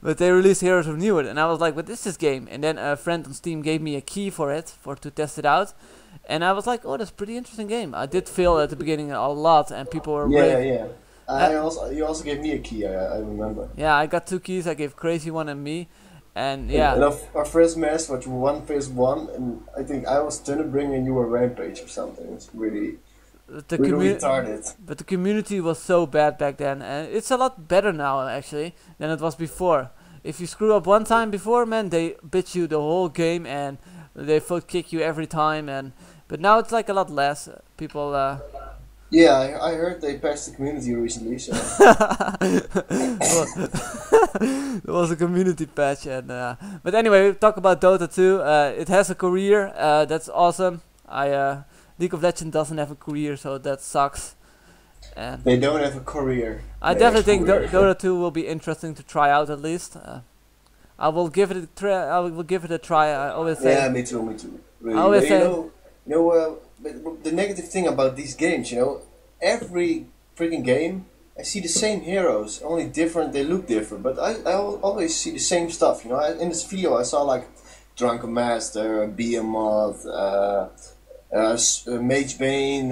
But they released Heroes of New Earth, and I was like, what is this game? And then a friend on Steam gave me a key for it, to test it out. And I was like, oh, that's a pretty interesting game. I did fail at the beginning a lot, and people were Yeah. You also gave me a key, I remember. Yeah, I got 2 keys. I gave Crazy one and me. And yeah. And our first match was 1v1, and I think I was Thunderbringer and you were Rampage or something. It's really retarded. But the community was so bad back then, and it's a lot better now actually than it was before. If you screw up one time before, man, they bitch you the whole game and they foot kick you every time. But now it's like a lot less people. Yeah, I heard they patched the community recently, so. There was a community patch, and but anyway, we talk about Dota 2. It has a career. That's awesome. League of Legends doesn't have a career, so that sucks. And they don't have a career. I definitely think Dota 2 will be interesting to try out at least. I will give it a try. I always say. Yeah, me too. Really. I always say. But the negative thing about these games, every freaking game, I see the same heroes, only different. They look different, but I always see the same stuff. In this video, I saw like Drunken Master, Behemoth, MaxPayne,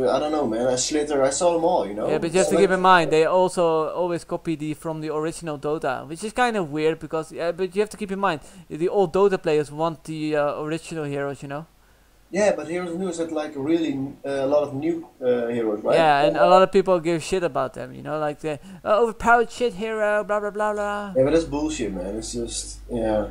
I don't know, man. Slitter, I saw them all, Yeah, but you have to keep in mind, they also always copy from the original Dota, which is kind of weird because, but you have to keep in mind, the old Dota players want the original heroes, Yeah, but Heroes of New had like really a lot of new heroes, right? Yeah, and a lot of people give shit about them, like the overpowered shit hero, blah blah blah blah. Yeah, but that's bullshit, man. It's just, yeah.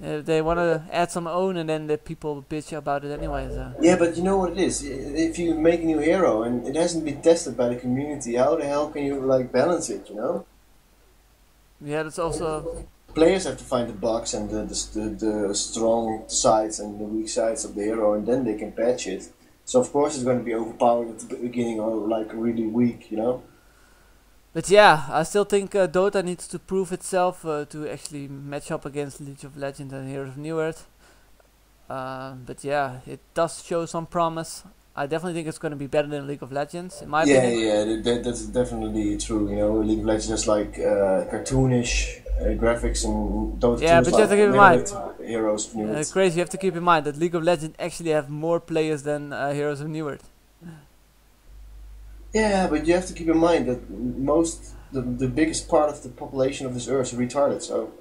They want to add some own, and then the people bitch about it anyway. So. Yeah, but you know what it is? If you make a new hero and it hasn't been tested by the community, how the hell can you like balance it? Yeah, that's also. Players have to find the bugs and the strong sides and the weak sides of the hero, and then they can patch it. So of course it's going to be overpowered at the beginning or like really weak, But yeah, I still think Dota needs to prove itself to actually match up against League of Legends and Heroes of New Earth. But yeah, it does show some promise. I definitely think it's going to be better than League of Legends, in my opinion. Yeah, that's definitely true. League of Legends is like cartoonish graphics, and Dota 2 but you have to keep in mind, Heroes of New Earth. Crazy, you have to keep in mind that League of Legends actually have more players than Heroes of New Earth. Yeah, but you have to keep in mind that the biggest part of the population of this earth is retarded, so.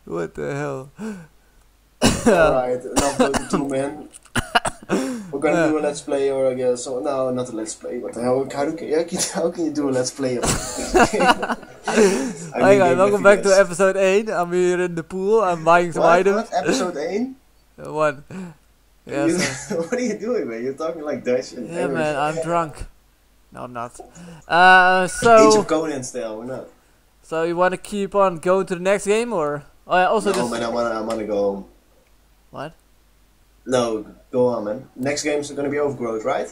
What the hell? Alright, enough Dota 2, man. We're gonna do a let's play, or I guess so. No, not a let's play. What the hell? How can you do a let's play? Hi guys, welcome back to episode 8. I'm here in the pool. I'm buying some items. What? Episode 8? 1. Yes. What are you doing, man? You're talking like Dutch. And yeah, man. I'm drunk. No, I'm not. Age So. of Conan style, we're not. So you want to keep on going to the next game, or? Oh, yeah, also no, man. I wanna go home. What? No, go on, man. Next game's gonna be Overgrowth, right?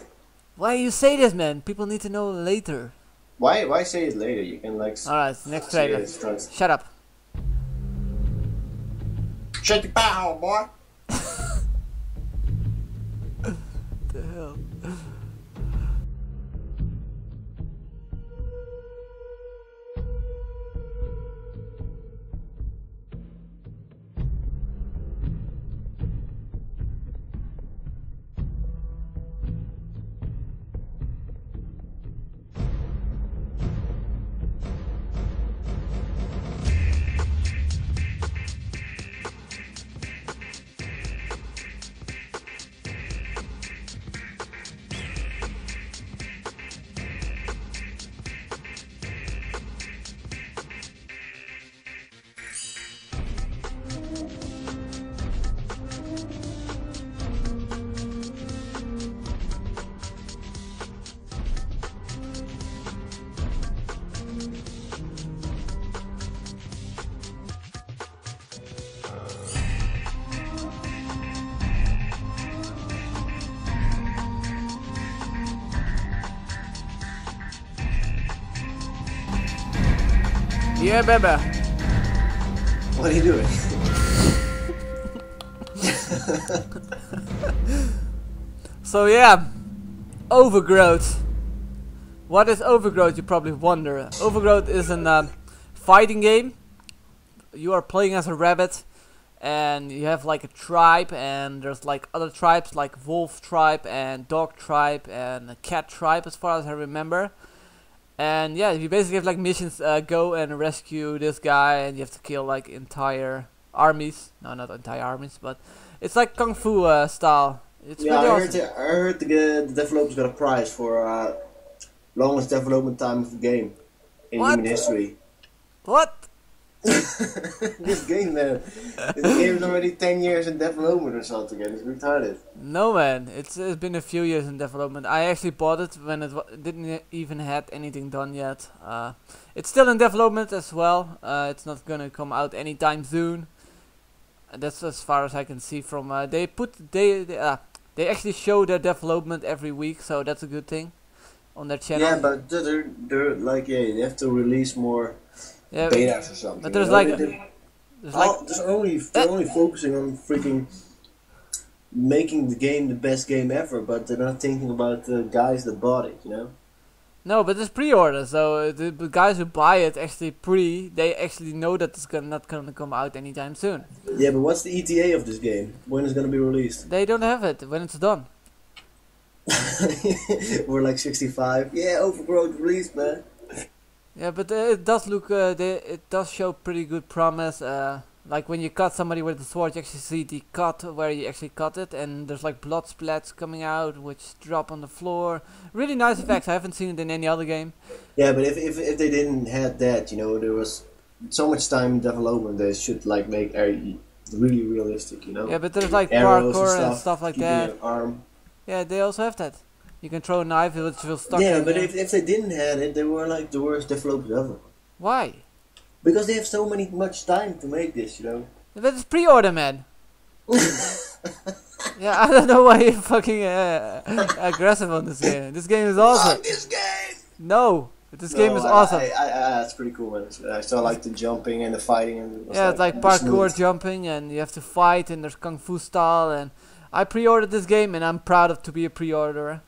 Why you say this, man? People need to know later. Why say it later? You can like. Alright, next trailer. Shut up. Shut your mouth, boy. The hell? Yeah, baby. What are you doing? So yeah, Overgrowth. What is Overgrowth, you probably wonder. Overgrowth is a fighting game. You are playing as a rabbit, and you have like a tribe, and there's like other tribes like wolf tribe and dog tribe and a cat tribe, as far as I remember. And yeah, you basically have like missions, go and rescue this guy, and you have to kill like entire armies. No, not entire armies, but it's like Kung Fu style. It's yeah, pretty I awesome. heard the developers got a prize for longest development time of the game in human history. What? This game, man. This game is already 10 years in development or something, and it's retarded. No, man, it's been a few years in development. I actually bought it when it didn't even had anything done yet. It's still in development as well. It's not gonna come out anytime soon. That's as far as I can see from. They actually show their development every week, so that's a good thing on their channel. Yeah, but they're like, yeah, they have to release more. Yeah, betas or something. but there's they're only focusing on freaking making the game the best game ever, but they're not thinking about the guys that bought it, you know? No, but it's pre-order, so the guys who buy it actually they actually know that it's not gonna come out anytime soon. Yeah, but what's the ETA of this game? When is it gonna be released? They don't have it when it's done. We're like 65. Yeah, Overgrowth released, man. Yeah, but it does look, it does show pretty good promise. Like when you cut somebody with a sword, you actually see the cut where you actually cut it, and there's like blood splats coming out, which drop on the floor. Really nice effects. I haven't seen it in any other game. Yeah, but if they didn't have that, you know, there was so much time in development, they should like make really realistic, you know. Yeah, but there's like arrows parkour and stuff like that. Your arm. Yeah, they also have that. You can throw a knife, which will stuck. Yeah, but if they didn't have it, they were like the worst developers ever. Why? Because they have so much time to make this, you know. But it's pre-order, man. Yeah, I don't know why you're fucking aggressive on this game. This game is awesome. This game. No, this game is awesome. It's pretty cool, man. I still like the jumping and the fighting and. Yeah, it's like parkour jumping, and you have to fight, and there's kung fu style. And I pre-ordered this game, and I'm proud to be a pre-orderer.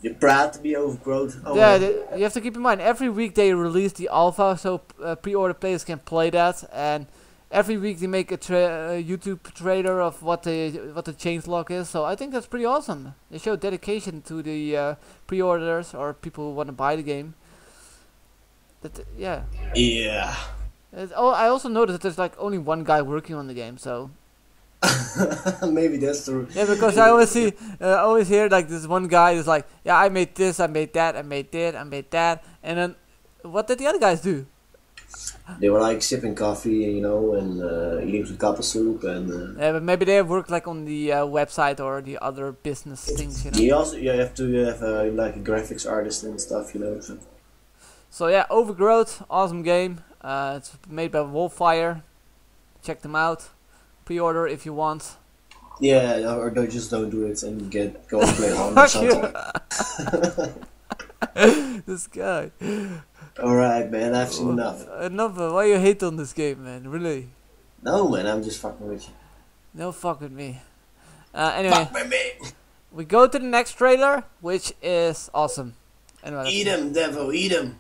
You're proud to be Overgrowth. Oh, yeah, you have to keep in mind every week they release the alpha, so pre-order players can play that, and every week they make a YouTube trailer of what the changelog is. So I think that's pretty awesome. They show dedication to the pre-orders or people who want to buy the game. Yeah. Yeah. I also noticed that there's like only one guy working on the game, so Maybe that's true. Yeah, because I always see, always hear like this one guy is like, yeah, I made this, I made that, I made this, I made that, and then what did the other guys do? They were like sipping coffee, you know, and eating some kappa soup, and Yeah, but maybe they work like on the website or the other business things, you know. you have to have like a graphics artist and stuff, you know. So yeah, Overgrowth, awesome game. It's made by Wolfire. Check them out. Pre-order if you want. Yeah, or just don't do it and go and play on or something. This guy. Alright, man, I've seen enough. Enough. Why you hate on this game, man? Really? No, man, I'm just fucking with you. No fuck with me. Anyway, Fuck with me. we go to the next trailer, which is awesome. Anyway, Eat him, devil, eat him.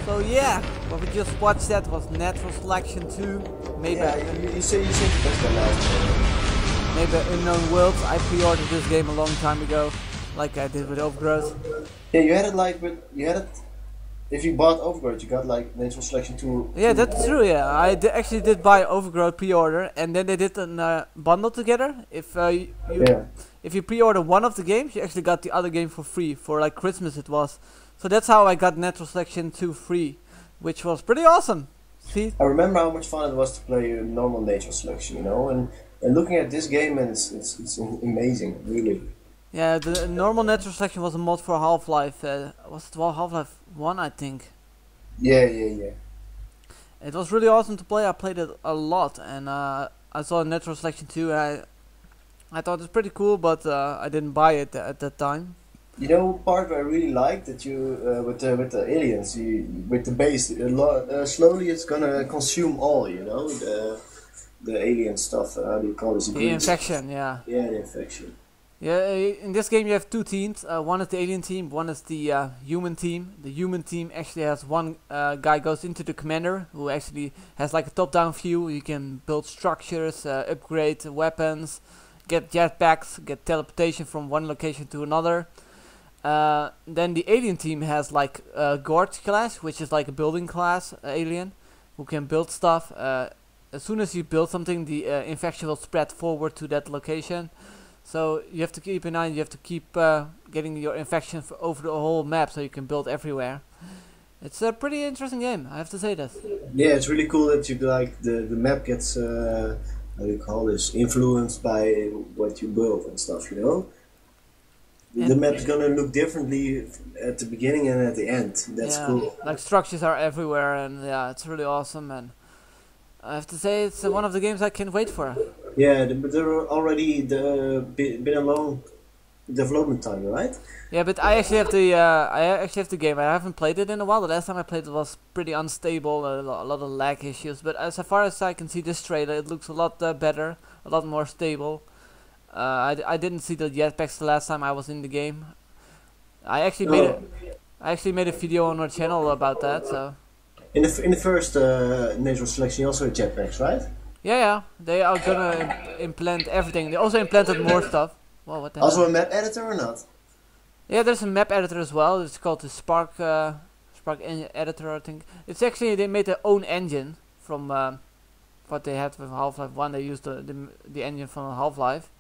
So yeah, what we just watched that was Natural Selection 2, made Yeah, by you said the best one last. made by Unknown Worlds. I pre-ordered this game a long time ago, like I did with Overgrowth. Yeah, you had it like you had it. If you bought Overgrowth, you got like Natural Selection 2. Yeah, that's true. Yeah, I actually did buy Overgrowth pre-order, and then they did a bundle together. If you pre-order one of the games, you actually got the other game for free for like Christmas it was. So that's how I got Natural Selection 2 free, which was pretty awesome. See? I remember how much fun it was to play normal Natural Selection, you know, and looking at this game, and it's amazing, really. Yeah, the normal Natural Selection was a mod for Half-Life. Was it Half-Life 1, I think? Yeah. It was really awesome to play. I played it a lot, and I saw Natural Selection 2, and I thought it was pretty cool, but I didn't buy it at that time. You know, part I really liked that you with the aliens, with the base, slowly it's gonna consume all, you know, the alien stuff. How do you call this? The infection, yeah. Yeah, the infection. Yeah, in this game you have two teams. One is the alien team, one is the human team. The human team actually has one guy goes into the commander who actually has like a top-down view. You can build structures, upgrade weapons, get jetpacks, get teleportation from one location to another. Then the alien team has like a Gorge class, which is like a building class alien who can build stuff. As soon as you build something, the infection will spread forward to that location. So you have to keep an eye. You have to keep getting your infection over the whole map, so you can build everywhere. It's a pretty interesting game, I have to say that. Yeah, it's really cool that you like the map gets how do you call this, influenced by what you build and stuff. You know, and the map's gonna look differently at the beginning and at the end. That's cool. Like structures are everywhere, and yeah, it's really awesome. And I have to say, it's one of the games I can't wait for. Yeah, but there are already been a long development time, right? Yeah, but I actually have the game. I haven't played it in a while. The last time I played it was pretty unstable, a lot of lag issues. But as far as I can see this trailer, it looks a lot better, a lot more stable. I didn't see the jetpacks the last time I was in the game. I actually made a video on our channel about that. So in the first natural selection, you also had jetpacks, right? Yeah, they are gonna implant everything. They also implanted more stuff. Whoa, what the hell? Also a map editor or not? Yeah, there's a map editor as well. It's called the Spark editor, I think. It's actually, they made their own engine from what they had with Half-Life 1. They used the engine from Half-Life.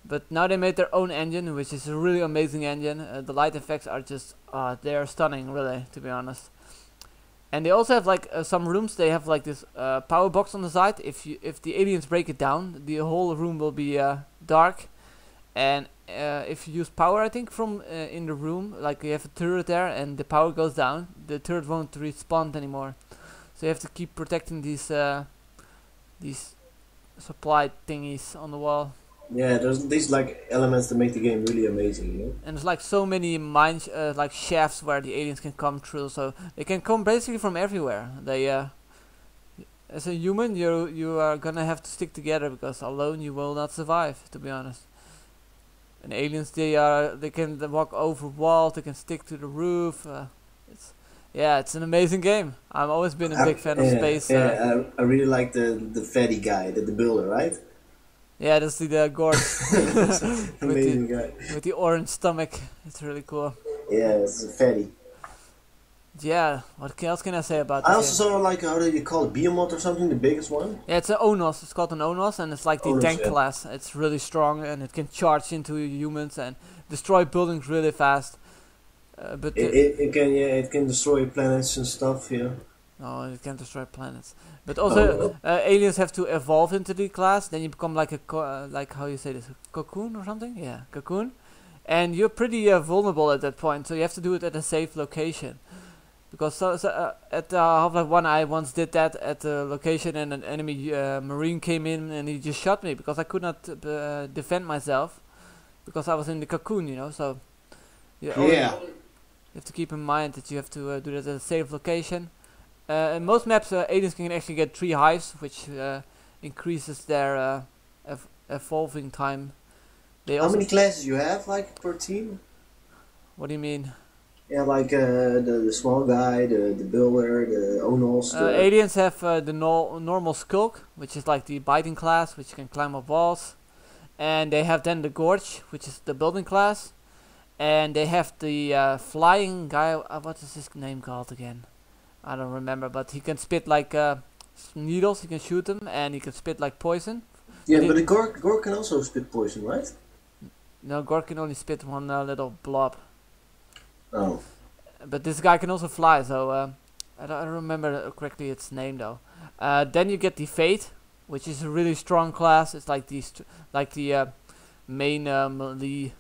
But now they made their own engine, which is a really amazing engine. The light effects are just, they are stunning, really, to be honest. And they also have like some rooms. They have like this power box on the side. If the aliens break it down, the whole room will be dark. And if you use power, I think from in the room, like you have a turret there, and the power goes down, the turret won't respawn anymore. So you have to keep protecting these supply thingies on the wall. Yeah, there's these like elements that make the game really amazing, you know? And there's like so many mines, like shafts where the aliens can come through, so they can come basically from everywhere. They, as a human, you are gonna have to stick together, because alone you will not survive, to be honest. And aliens, they can walk over walls, they can stick to the roof. It's an amazing game. I've always been a big fan of space. I really like the fatty guy, the builder, right? Yeah, that's the Gorge. Amazing guy. With the orange stomach. It's really cool. Yeah, it's a fatty. Yeah, what else can I say about this? I also saw like, how do you call it, Behemoth or something, the biggest one? Yeah, it's an Onos. It's called an Onos, and it's like the tank class. It's really strong, and it can charge into humans and destroy buildings really fast. But it can destroy planets and stuff, yeah. No, it can't destroy planets. But also, aliens have to evolve into the class. Then you become like a like, how you say this, a cocoon or something? Yeah, cocoon. And you're pretty vulnerable at that point, so you have to do it at a safe location. Because at Half-Life 1 I once did that at a location, and an enemy marine came in and he just shot me because I could not defend myself, because I was in the cocoon, you know. So you have to keep in mind that you have to do that at a safe location. In most maps, aliens can actually get 3 hives, which increases their evolving time. How many classes you have, like, per team? What do you mean? Yeah, like the small guy, the builder, the Onos. Aliens have the normal skulk, which is like the biting class, which can climb up walls. And they have then the Gorge, which is the building class. And they have the flying guy, what is his name called again? I don't remember, but he can spit like needles, he can shoot them, and he can spit like poison. Yeah, but the Gorg can also spit poison, right? No, Gorg can only spit one little blob. Oh. But this guy can also fly, so I don't remember correctly its name though. Then you get the Fate, which is a really strong class. It's like the main the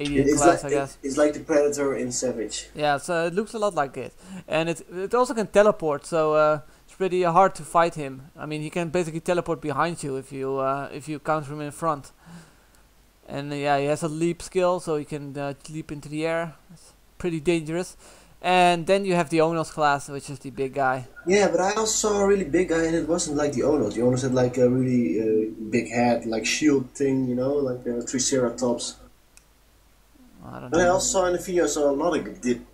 alien class, I guess. It's like the Predator in Savage. Yeah, so it looks a lot like it, and it also can teleport. So it's pretty hard to fight him. I mean, he can basically teleport behind you if you counter him in front. And yeah, he has a leap skill, so he can leap into the air. It's pretty dangerous. And then you have the Onos class, which is the big guy. Yeah, but I also saw a really big guy, and it wasn't like the Onos. The Onos had like a really big head, like shield thing, you know, like a Triceratops. I don't And I know. also saw in the video, I saw another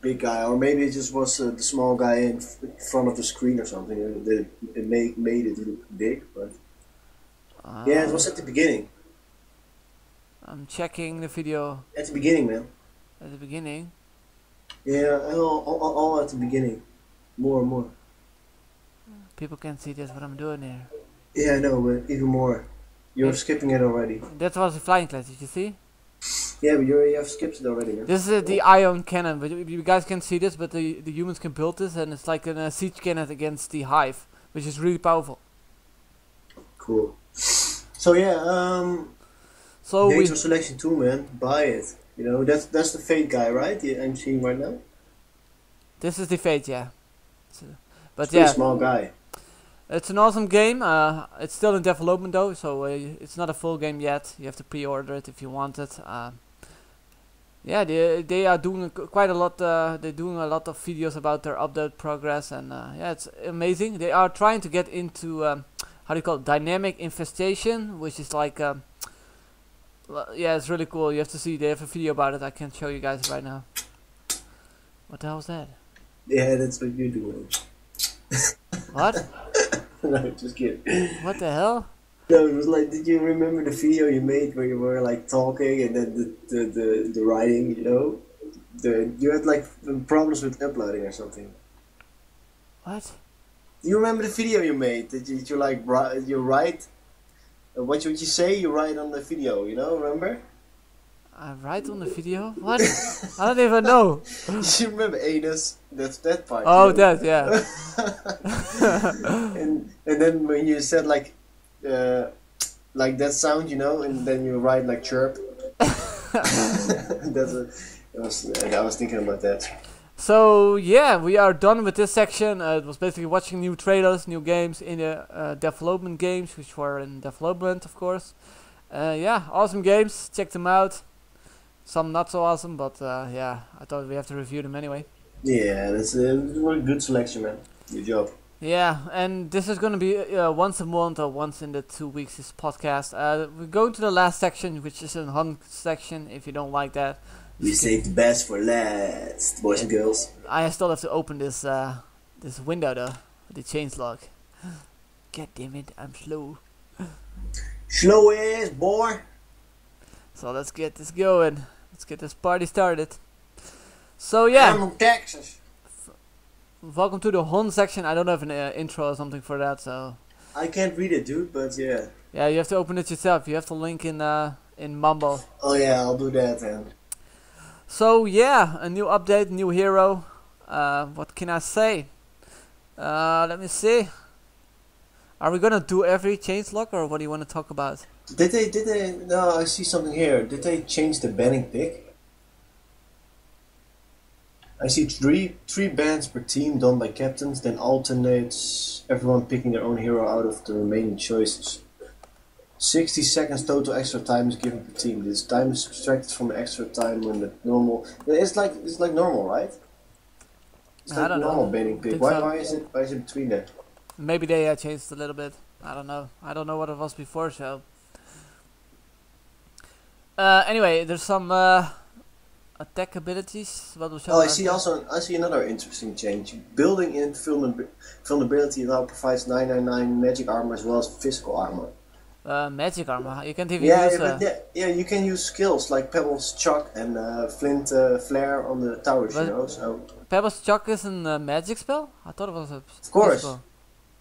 big guy, or maybe it just was the small guy in front of the screen or something. It made it look big, but yeah, it was at the beginning. I'm checking the video At the beginning, man. at the beginning. Yeah, all at the beginning. More and more. People can't see this, what I'm doing here. Yeah, I know, but even more. You're skipping it already. That was the flying class, did you see? Yeah, but you have skipped it already, man. This is the ion cannon, but you guys can't see this, but the humans can build this, and it's like a siege cannon against the hive, which is really powerful. Cool. So yeah, So we Data selection 2, man. Buy it. You know, that's the Fate guy, right? I'm seeing right now. this is the fate, yeah. But Pretty yeah, small guy. it's an awesome game. It's still in development though, so it's not a full game yet. You have to pre-order it if you want it. Yeah, they are doing quite a lot. They're doing a lot of videos about their update progress, and yeah, it's amazing. They are trying to get into how do you call it, dynamic infestation, which is like yeah, it's really cool. You have to see. They have a video about it. I can show you guys right now. What the hell was that? Yeah, that's what you're doing. What? No, just kidding. What the hell? No, it was like, did you remember the video you made where you were like talking and then the writing, you know? You had like problems with uploading or something. What? Do you remember the video you made? That you like you write what you say you write on the video, you know? Remember? I write on the video? What? I don't even know. You remember anus? That's that part. Oh, you know? that, yeah. and then when you said like that sound, you know, and then you write like chirp. I was thinking about that. So yeah, we are done with this section. It was basically watching new trailers, new games in the development games, which were in development, of course. Yeah, awesome games. Check them out. Some not so awesome, but yeah, I thought we have to review them anyway. Yeah, that's a good selection, man. Good job. Yeah, and this is gonna be once a month or once in the 2 weeks. This podcast. We're going to the last section, which is a hunt section. If you don't like that, We saved the best for last, boys and girls. I still have to open this this window though, the change log. God damn it, I'm slow. Slow ass boy. So let's get this going. Let's get this party started. So yeah, I'm from Texas. welcome to the hunt section. I don't have an intro or something for that, so I can't read it, dude, but yeah. yeah, you have to open it yourself. You have to link in Mumble. Oh yeah, I'll do that then. So yeah, a new update, new hero. What can I say? Let me see. Are we gonna do every changelog, or what do you want to talk about? Did they, no, I see something here. Did they change the banning pick? I see three bans per team done by captains, then alternates everyone picking their own hero out of the remaining choices. 60 seconds total extra time is given per team. This time is subtracted from the extra time when the normal. It's like normal, right? It's I like don't normal know. banning pick. Think Why so. why is it between there? Maybe they changed a little bit. I don't know. I don't know what it was before, so. Anyway, there's some attack abilities. What was Oh, I see another interesting change. Building in vulnerability now provides 999 magic armor as well as physical armor. Magic armor. You can't even Yeah, use. yeah, you can use skills like Pebbles, Chuck, and Flint, Flare on the towers. But- You know, so Pebbles Chuck is a magic spell? I thought it was a. of course. physical.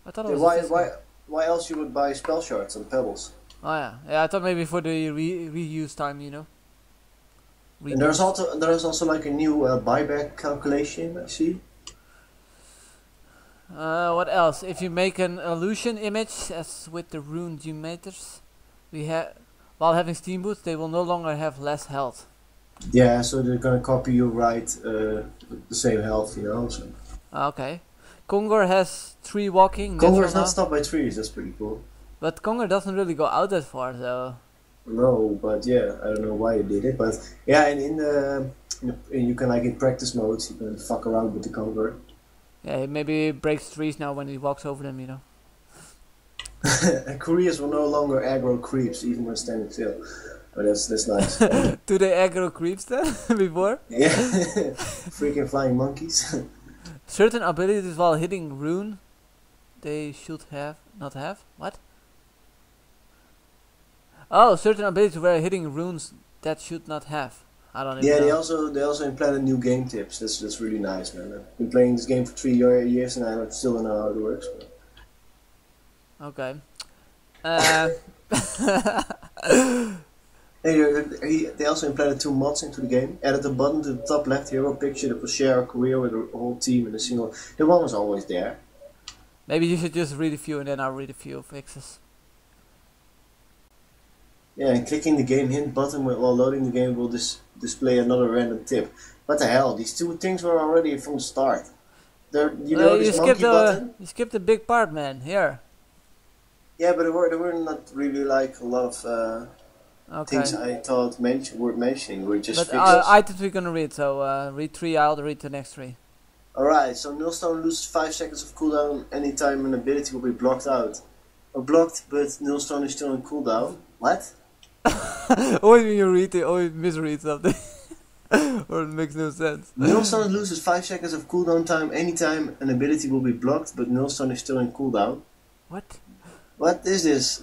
I thought it Yeah, was. a physical. why else you would buy spell shards on Pebbles? Oh yeah, yeah. I thought maybe for the reuse time, you know. And there's also like a new buyback calculation. I see. What else? If you make an illusion image, as with the rune geometers, while having steam boots, they will no longer have less health. Yeah, so they're gonna copy you right the same health, you know. So. Okay. Conger has 3 walking. Conger natural is not now, stopped by trees. That's pretty cool. but Conger doesn't really go out that far, so. No, but yeah, I don't know why you did it, but yeah, and You can like in practice modes, you can fuck around with the conqueror. Yeah, maybe he breaks trees now when he walks over them, you know. And couriers will no longer aggro creeps even when standing still. But that's nice. Do they aggro creeps then before? Yeah, freaking flying monkeys. Certain abilities while hitting rune, they should have not have what? Oh, certain abilities where hitting runes that should not have. I don't even know. They also implemented new game tips. That's really nice, man. I've been playing this game for 3 years and I still don't know how it works. But. Okay. They also implemented 2 mods into the game. Added a button to the top left hero picture that will share a career with the whole team in a single. The one was always there. Maybe you should just read a few and then I'll read a few fixes. Yeah, and clicking the game hint button while loading the game will display another random tip. What the hell? These 2 things were already from the start. You know this monkey button? You skipped a big part, man. Here. Yeah, but there were not really like a lot of things I thought worth mentioning. We're just fixes. Items we're gonna read, so read 3, I'll read the next 3. Alright, so Nilstone loses 5 seconds of cooldown anytime an ability will be blocked out. Or blocked, but Nilstone is still on cooldown. What? Always when you read it, always misread something. Or it makes no sense. Nilstone loses 5 seconds of cooldown time anytime an ability will be blocked, but Nilstone is still in cooldown. What? What is this?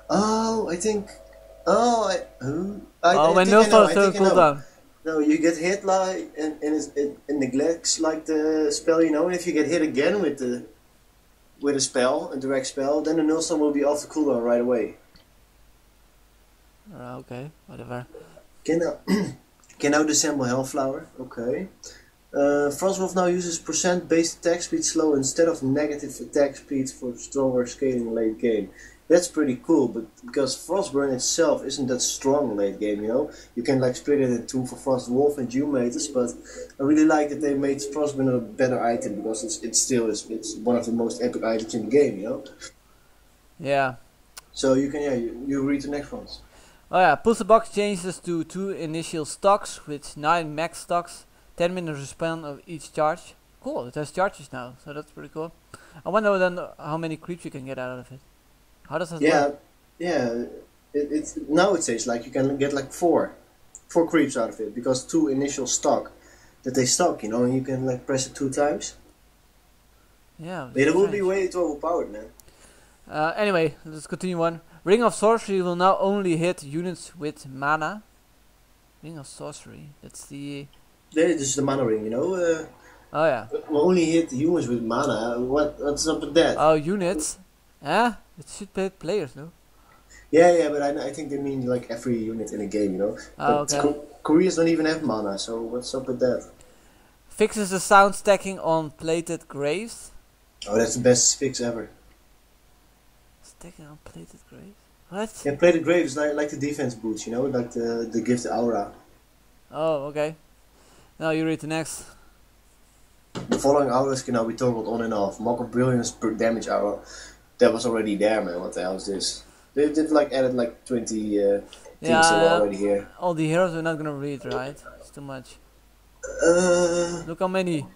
Oh, I think. Oh, when Nilstone is still in cooldown. No, you get hit like and it neglects like the spell, you know. And if you get hit again with a spell, a direct spell, then the Nilstone will be off the cooldown right away. Okay, whatever. Can now disassemble Hellflower. Okay. Frostwolf now uses % based attack speed slow instead of negative attack speed for stronger scaling late game. That's pretty cool, but because Frostburn itself isn't that strong late game, you know. You can like split it in 2 for Frostwolf and Dewmaters, but I really like that they made Frostburn a better item because it's one of the most epic items in the game, you know. Yeah. So you can you read the next ones. Oh yeah, Puzzle Box changes to 2 initial stocks with 9 max stocks, 10 minutes respawn of each charge. Cool, it has charges now, so that's pretty cool. I wonder then how many creeps you can get out of it. How does that work? Yeah, it's now it says like you can get like 4 creeps out of it because 2 initial stock that they stock, you know, and you can like press it 2 times. Yeah. But it will be way too overpowered, man. Anyway, let's continue on. Ring of Sorcery will now only hit units with mana. Ring of Sorcery, that's the... This is the mana ring, you know. Oh yeah. We'll only hit humans with mana. What's up with that? Oh, units? It should hit players, no? Yeah, but I think they mean like every unit in a game, you know. Oh, but okay. Koreans don't even have mana, so what's up with that? Fixes the sound stacking on plated graves. Oh, that's the best fix ever. Stacking on plated graves? What? Yeah, plated graves like the defense boots, you know, like the gift aura. Oh, okay. Now you read the next. The following auras can now be toggled on and off. Mock of Brilliance per damage aura. That was already there, man. What the hell is this? They did like added like 20 things that were already here. All the heroes we're not gonna read, right? It's too much. Look how many.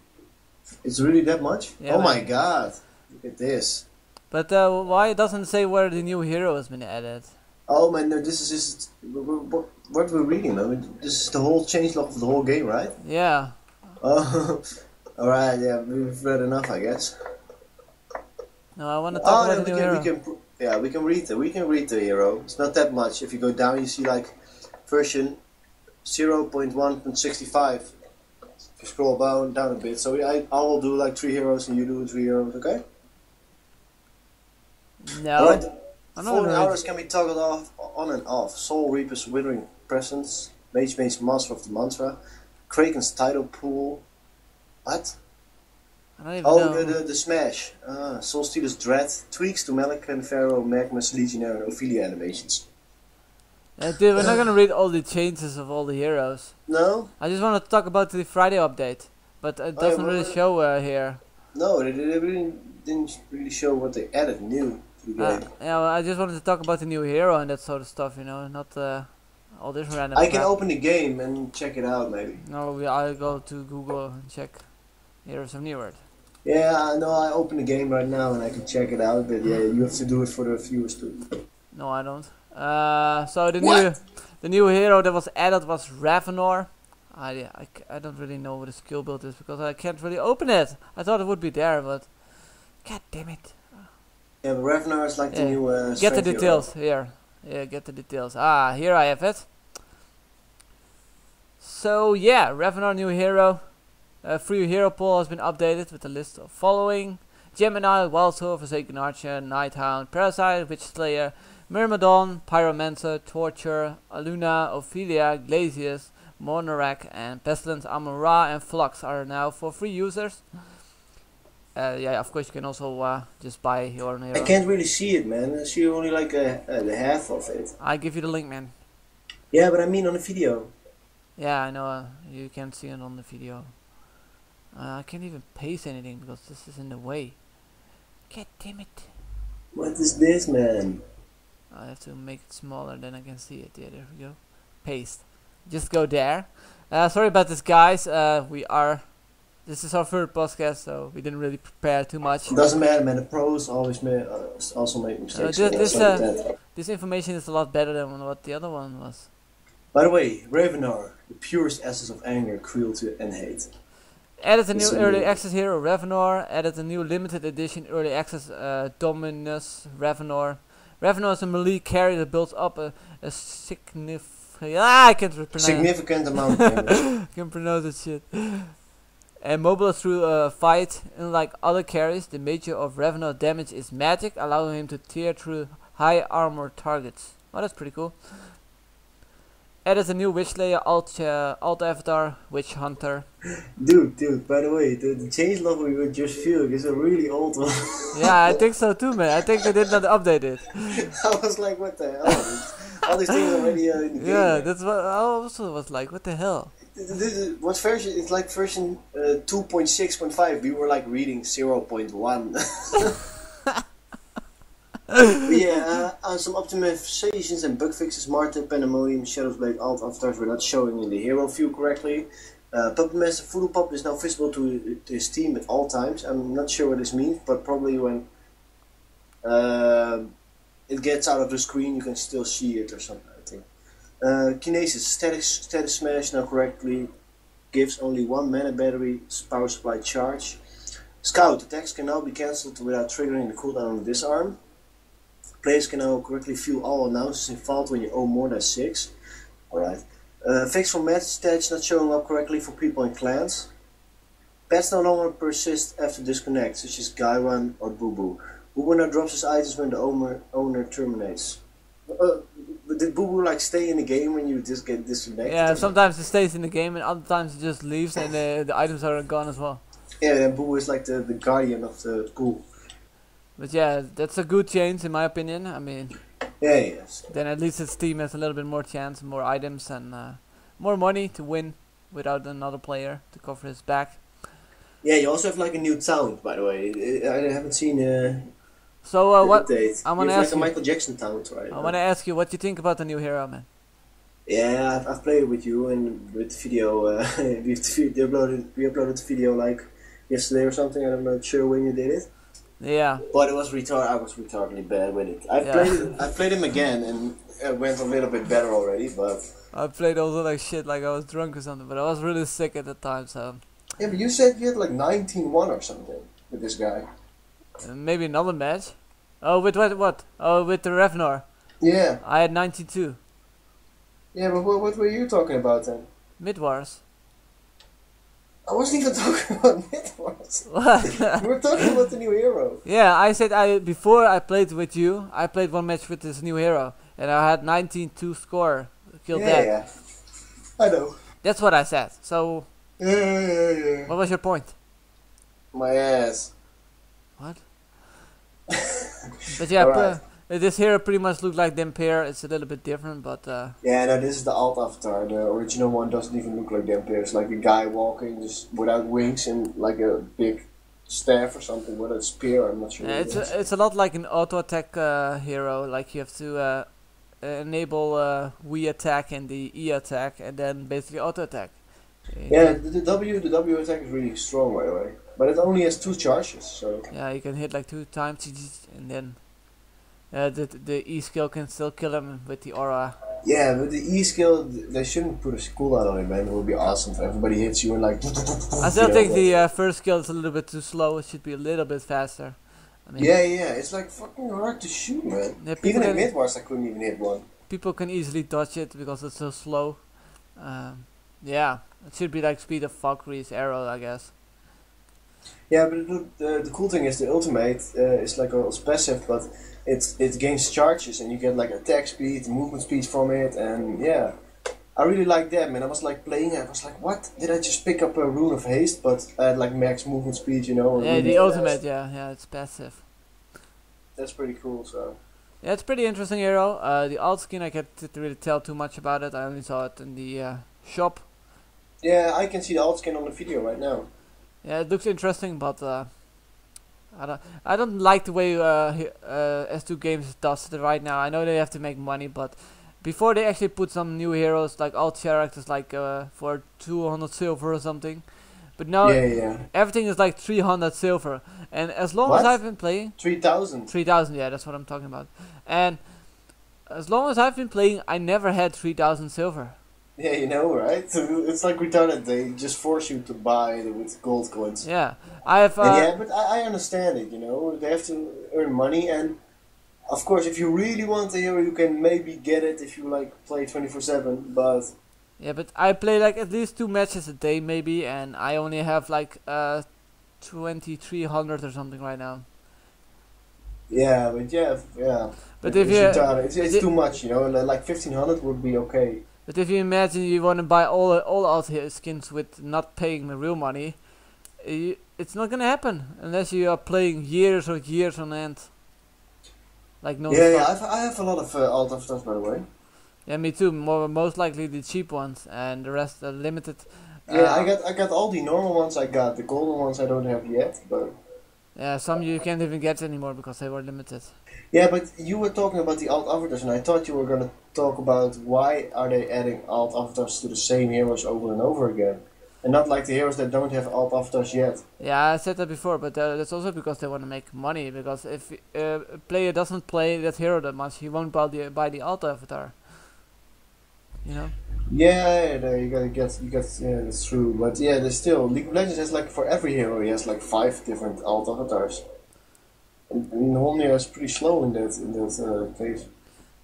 It's really that much? Yeah, oh man. my god. Look at this. But why it doesn't say where the new hero has been added? Oh man, no, this is just what we're reading, man. This is the whole changelog of the whole game, right? Yeah. Oh, alright, yeah, we've read enough, I guess. No, I want to talk about the new hero. We can read the hero. It's not that much. If you go down, you see like version 0.1.65. If you scroll down a bit, so I will do like 3 heroes and you do 3 heroes, okay? No. Alright. Fallen auras can be toggled off, on and off. Soul Reaper's Withering Presence, Mage's Master of the Mantra, Kraken's Tidal Pool. What? I don't even know. The Smash. Soul Stealer's Dread, tweaks to Melican, Pharaoh, Magmus, Legionnaire, and Ophelia animations. Dude, we're not gonna read all the changes of all the heroes. No? I just want to talk about the Friday update, but it doesn't really show here. No, they really didn't really show what they added new to the game. Yeah, well, I just wanted to talk about the new hero and that sort of stuff, you know, not all this random I can crap. open the game and check it out, maybe. No, I'll go to Google and check Heroes of New World. Yeah, I know. I open the game right now and I can check it out. But yeah, you have to do it for the viewers too. No, I don't. So the new hero that was added was Ravenor. I don't really know what the skill build is because I can't really open it. I thought it would be there, but god damn it. Yeah, but Ravenor is like the new. Get the strength hero. details here. Yeah, get the details. Ah, here I have it. So yeah, Ravenor new hero. Free hero pool has been updated with a list of following: Gemini, Wild Soul, Forsaken Archer, Nighthound, Parasite, Witch Slayer, Myrmidon, Pyromancer, Torture, Aluna, Ophelia, Glacius, Monorak, and Pestilence, Amon-Ra, and Flux are now for free users. Yeah, of course you can also just buy your own hero. I can't really see it, man. I see only like the half of it. I give you the link, man. Yeah, but I mean on the video. Yeah, I know. You can't see it on the video. I can't even paste anything because this is in the way. God damn it. What is this, man? I have to make it smaller, then I can see it. Yeah, there we go. Paste. Just go there. Sorry about this, guys. This is our third podcast, so we didn't really prepare too much. It doesn't matter, man. The pros always also make mistakes. This information is a lot better than what the other one was. By the way, Ravenor, the purest essence of anger, cruelty, and hate. Added a new early access hero, Ravenor. Added a new limited edition early access Dominus Ravenor. Ravenor is a melee carry that builds up a significant. I can't pronounce. Significant amount of damage. I can't pronounce that shit. And mobile through a fight. Unlike other carries, the major of Ravenor damage is magic, allowing him to tear through high armor targets. Oh, that's pretty cool. Added a new Witch Slayer alt avatar, Witch Hunter. Dude, by the way, the change level you were just viewing is a really old one. Yeah, I think so too, man. I think they did not update it. I was like, what the hell? All these things already in the game. Yeah, that's what I also was like, what the hell? What version? It's like version 2.6.5. We were like reading 0.1. Yeah, some optimizations and bug fixes. Martyr, Pandemonium, Shadow's Blade, alt avatars were not showing in the hero view correctly. Puppet Master Voodoo Pup is now visible to his team at all times. I'm not sure what this means, but probably when it gets out of the screen you can still see it or something, I think. Kinesis, static smash now correctly gives only 1 mana battery power supply charge. Scout, attacks can now be cancelled without triggering the cooldown on the disarm. Players can now correctly view all announcements in Vault when you own more than 6. Alright. Fix for match stats not showing up correctly for people in clans. Pets no longer persist after disconnect, such as Gaiwan or Boo Boo. Boo Boo now drops his items when the owner terminates. Did Boo Boo like stay in the game when you just get disconnected? Yeah, sometimes it stays in the game and other times it just leaves and the items are gone as well. Yeah, and Boo Boo is like the guardian of the pool. But yeah, that's a good change in my opinion. I mean, yeah, yes. Then at least its team has a little bit more chance, more items, and more money to win without another player to cover his back. Yeah, you also have like a new taunt, by the way. I haven't seen so what? Update. I want to ask ask like you. a Michael Jackson taunt, right? I want to ask you what you think about the new hero, man. Yeah, I've played it with you and with the video. we uploaded the video like yesterday or something. I'm not sure when you did it. Yeah. But it was retarded. I was retardedly bad with it. I played him again and it went a little bit better already. But I played also like shit, like I was drunk or something. But I was really sick at the time, so. Yeah, but you said you had like 19-1 or something with this guy. Maybe another match. Oh, with what? Oh, with the Ravenor. Yeah. I had 92. Yeah, but what were you talking about then? Mid-wars. I wasn't even talking about Mid-wars. What? We were talking about the new hero. Yeah, I said before I played with you, I played one match with this new hero. And I had 19-2 score. Killed that. Yeah. I know. That's what I said. So, Yeah. what was your point? My ass. What? But yeah, Alright. this hero pretty much looked like Dampier. It's a little bit different, but Yeah, no, this is the alt avatar. The original one doesn't even look like Dampier. It's like a guy walking just without wings and like a big staff or something with a spear. I'm not sure. it's a lot like an auto attack hero. Like you have to enable we attack and the E attack, and then basically auto attack. Yeah, the W attack is really strong, by the way. But it only has 2 charges, so... Yeah, you can hit like 2 times, and then the E skill can still kill him with the aura. Yeah, but the E skill, they shouldn't put a cooldown on it, man. It would be awesome if everybody hits you and like... I still think the first skill is a little bit too slow. It should be a little bit faster. I mean, yeah, it's like fucking hard to shoot, man. Yeah, even in mid-wars I couldn't even hit one. People can easily dodge it because it's so slow. Yeah, it should be like speed of Valkyrie's arrow, I guess. Yeah, but the cool thing is the ultimate is like a passive, but it gains charges and you get like attack speed, movement speed from it, and yeah, I really like that, man. I was like playing it, I was like, what? Did I just pick up a rune of haste, but I had like max movement speed, you know? Yeah, really the ultimate, yeah, it's passive. That's pretty cool, so. Yeah, it's pretty interesting hero. The alt skin, I can't really tell too much about it. I only saw it in the shop. Yeah, I can see the alt skin on the video right now. Yeah, it looks interesting, but I don't like the way S2 Games does it right now. I know they have to make money, but before they actually put some new heroes like alt characters like for 200 silver or something, but now everything is like 300 silver. And as long as I've been playing, 3,000. 3,000, yeah, that's what I'm talking about. And as long as I've been playing, I never had 3,000 silver. Yeah, you know, right? It's like retarded. They just force you to buy it with gold coins. Yeah, I have. Yeah, but I understand it. You know, they have to earn money, and of course, if you really want a hero, you can maybe get it if you like play 24/7. But yeah, but I play like at least 2 matches a day, maybe, and I only have like 2,300 or something right now. Yeah, but yeah. But it's too much, you know. Like 1,500 would be okay. But if you imagine you want to buy all alt skins with not paying the real money, it's not gonna happen unless you are playing years or years on end. Like no. Yeah, I have a lot of alt avatars, by the way. Yeah, me too. Most likely the cheap ones, and the rest are limited. Yeah, I got all the normal ones. I got the golden ones. I don't have yet, but. Yeah, some you can't even get anymore because they were limited. Yeah, but you were talking about the alt avatars, and I thought you were gonna talk about why are they adding alt avatars to the same heroes over and over again, and not like the heroes that don't have alt avatars yet. Yeah, I said that before, but that's also because they want to make money. Because if a player doesn't play that hero that much, he won't buy the alt avatar. You know. Yeah, you gotta get, yeah, that's true. But yeah, there's still League of Legends has like for every hero he has like 5 different alt avatars. And Holmia is pretty slow in that case.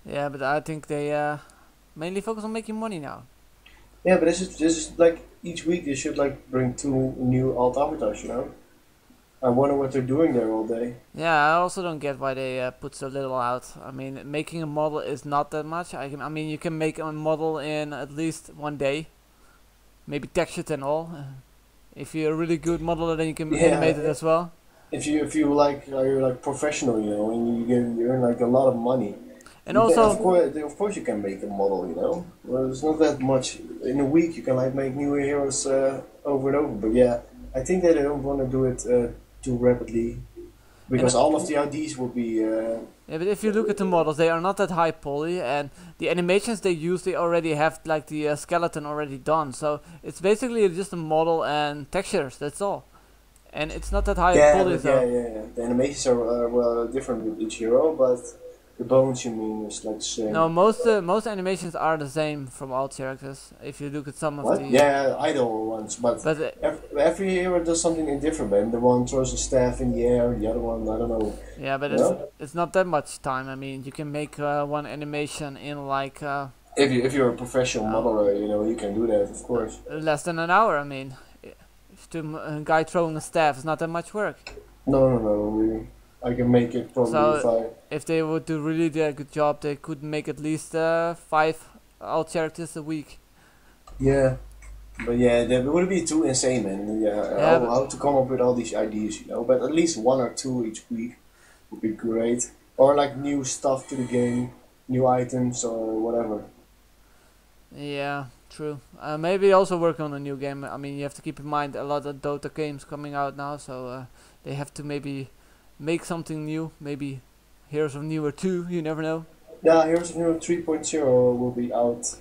Yeah, but I think they mainly focus on making money now. Yeah, but this is like each week they should like bring 2 new alt avatars, you know. I wonder what they're doing there all day. Yeah, I also don't get why they put so little out. I mean, making a model is not that much. I mean, you can make a model in at least 1 day, maybe textured and all. If you're a really good modeler, then you can animate it as well. If you like you're like professional, you know, and you earn like a lot of money. And also, of course, you can make a model, you know. Well, it's not that much in a week. You can like make new heroes over and over. But yeah, I think that they don't want to do it too rapidly, because all of the IDs will be. Yeah, but if you look at the models, they are not that high poly, and the animations they use, they already have like the skeleton already done. So it's basically just a model and textures. That's all, and it's not that high poly. Yeah. The animations are well different with each hero, but the bones, you mean, is like the same. No, most animations are the same from all characters. If you look at some of the idle ones, but every hero does something different. Man, the one throws a staff in the air, the other one, I don't know. Yeah, but it's not that much time. I mean, you can make one animation in like. If you're a professional modeler, you know, you can do that, of course. Less than an hour. I mean, a guy throwing a staff is not that much work. No, really. I can make it probably if they would do really a good job, they could make at least 5 alt characters a week. Yeah, but yeah, that would be too insane, man. Yeah, how to come up with all these ideas, you know? But at least 1 or 2 each week would be great. Or like new stuff to the game, new items or whatever. Yeah, true. Maybe also work on a new game. I mean, you have to keep in mind a lot of Dota games coming out now, so they have to maybe make something new, maybe Heroes of Newer 2, you never know. Yeah, Heroes of New 3.0 will be out.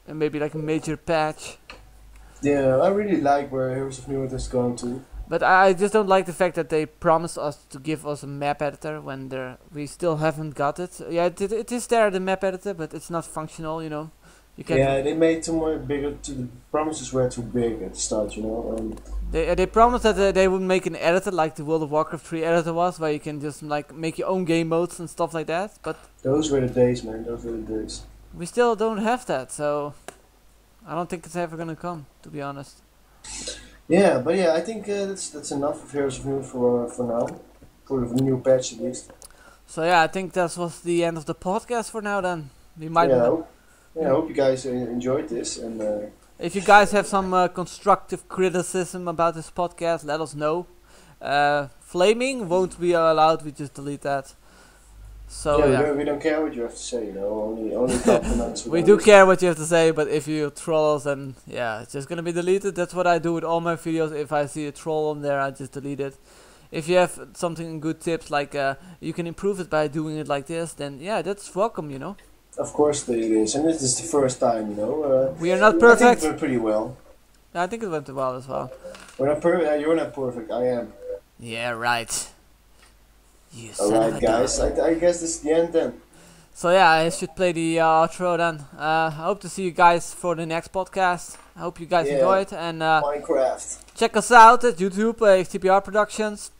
And maybe like a major patch. Yeah, I really like where Heroes of New has gone to. But I just don't like the fact that they promised us to give us a map editor when we still haven't got it. Yeah, it is there, the map editor, but it's not functional, you know. You can Yeah, they made too much bigger. The promises were too big at the start, you know. They promised that they would make an editor like the World of Warcraft 3 editor was, where you can just like make your own game modes and stuff like that. But those were the days, man. Those were the days. We still don't have that, so I don't think it's ever gonna come, to be honest. Yeah, but yeah, I think that's enough of Heroes of New for now, for the new patch at least. So yeah, I think that was the end of the podcast for now. Then we might. I hope you guys enjoyed this, and if you guys have some constructive criticism about this podcast, let us know. Flaming won't be allowed. We just delete that. So yeah, we don't care what you have to say, you know. Only compliments. We do care what you have to say, but if you troll us, then yeah, it's just gonna be deleted. That's what I do with all my videos. If I see a troll on there, I just delete it. If you have something good tips, like you can improve it by doing it like this, then yeah, that's welcome, you know. Of course it is, and this is the first time, you know. We are not perfect. I think it went pretty well. I think it went well as well. We're not perfect. You're not perfect. I am. Yeah, right. You Alright, guys. I guess this is the end then. So yeah, I should play the outro then. I hope to see you guys for the next podcast. I hope you guys enjoyed, and Minecraft. check us out at YouTube, XTBHProductions.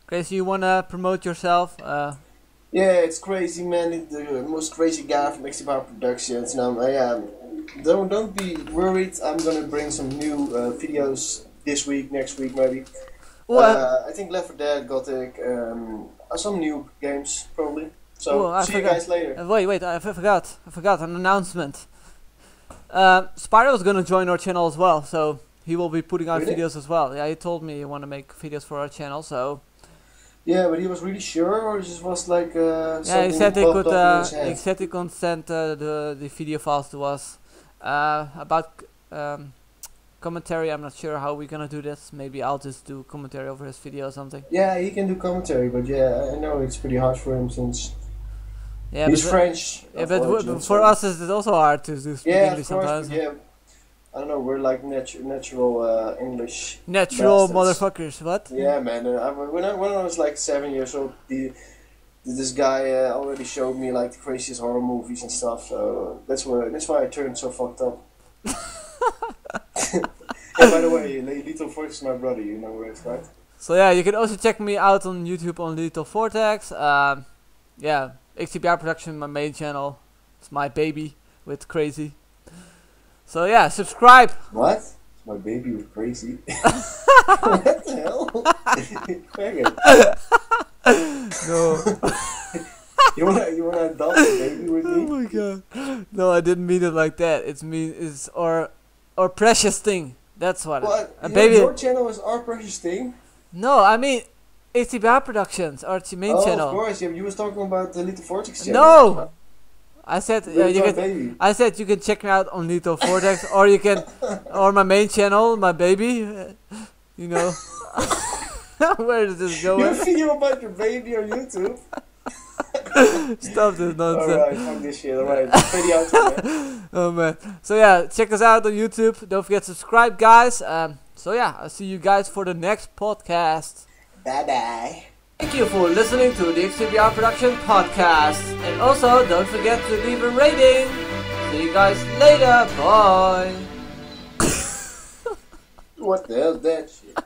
Crazy, you wanna promote yourself? Yeah, it's crazy, man. It's the most crazy guy from XTBHProductions. Now, don't be worried. I'm gonna bring some new videos this week, next week maybe. I think Left 4 Dead, Gothic, some new games probably. So see you guys later. Wait, I forgot an announcement. Spyro is gonna join our channel as well, so he will be putting out videos as well. Yeah, he told me he want to make videos for our channel, so. Yeah, but he was really sure, or it just was like yeah, he said he could. He said he could send the video files to us about commentary. I'm not sure how we're gonna do this. Maybe I'll just do commentary over his video or something. Yeah, he can do commentary, but yeah, I know it's pretty hard for him since he's French. Yeah, but for us it's also hard to do speak English sometimes. Yeah, I don't know. We're like natural English. Natural bastards. motherfuckers. What? Yeah, man. When I was like 7 years old, this guy already showed me like the craziest horror movies and stuff. So that's why I turned so fucked up. Yeah, by the way, Little Vortex is my brother, you know it, right? So yeah, you can also check me out on YouTube on Little Vortex. Yeah, XTBHProductions, my main channel. It's my baby with Crazy. So yeah, subscribe. What? My baby with Crazy? What the hell? No. You wanna adopt a baby with me? Oh my god. No, I didn't mean it like that. It's our precious thing. That's what. What? A baby. Your channel is our precious thing? No, I mean XTBHProductions, our main channel. Of course. Yeah, you was talking about the Little Vortex channel. No. I said you can. Baby. I said you can check me out on Little Vortex, or you can, or my main channel, my baby. You know. Where is this going? You have a video about your baby on YouTube. Stop this nonsense. Alright, fuck this shit. Alright, play the outro, man. Oh man. So yeah, check us out on YouTube. Don't forget to subscribe, guys. So yeah, I'll see you guys for the next podcast. Bye bye. Thank you for listening to the XTBHProduction podcast. And also, don't forget to leave a rating. See you guys later. Bye. What the hell is that shit?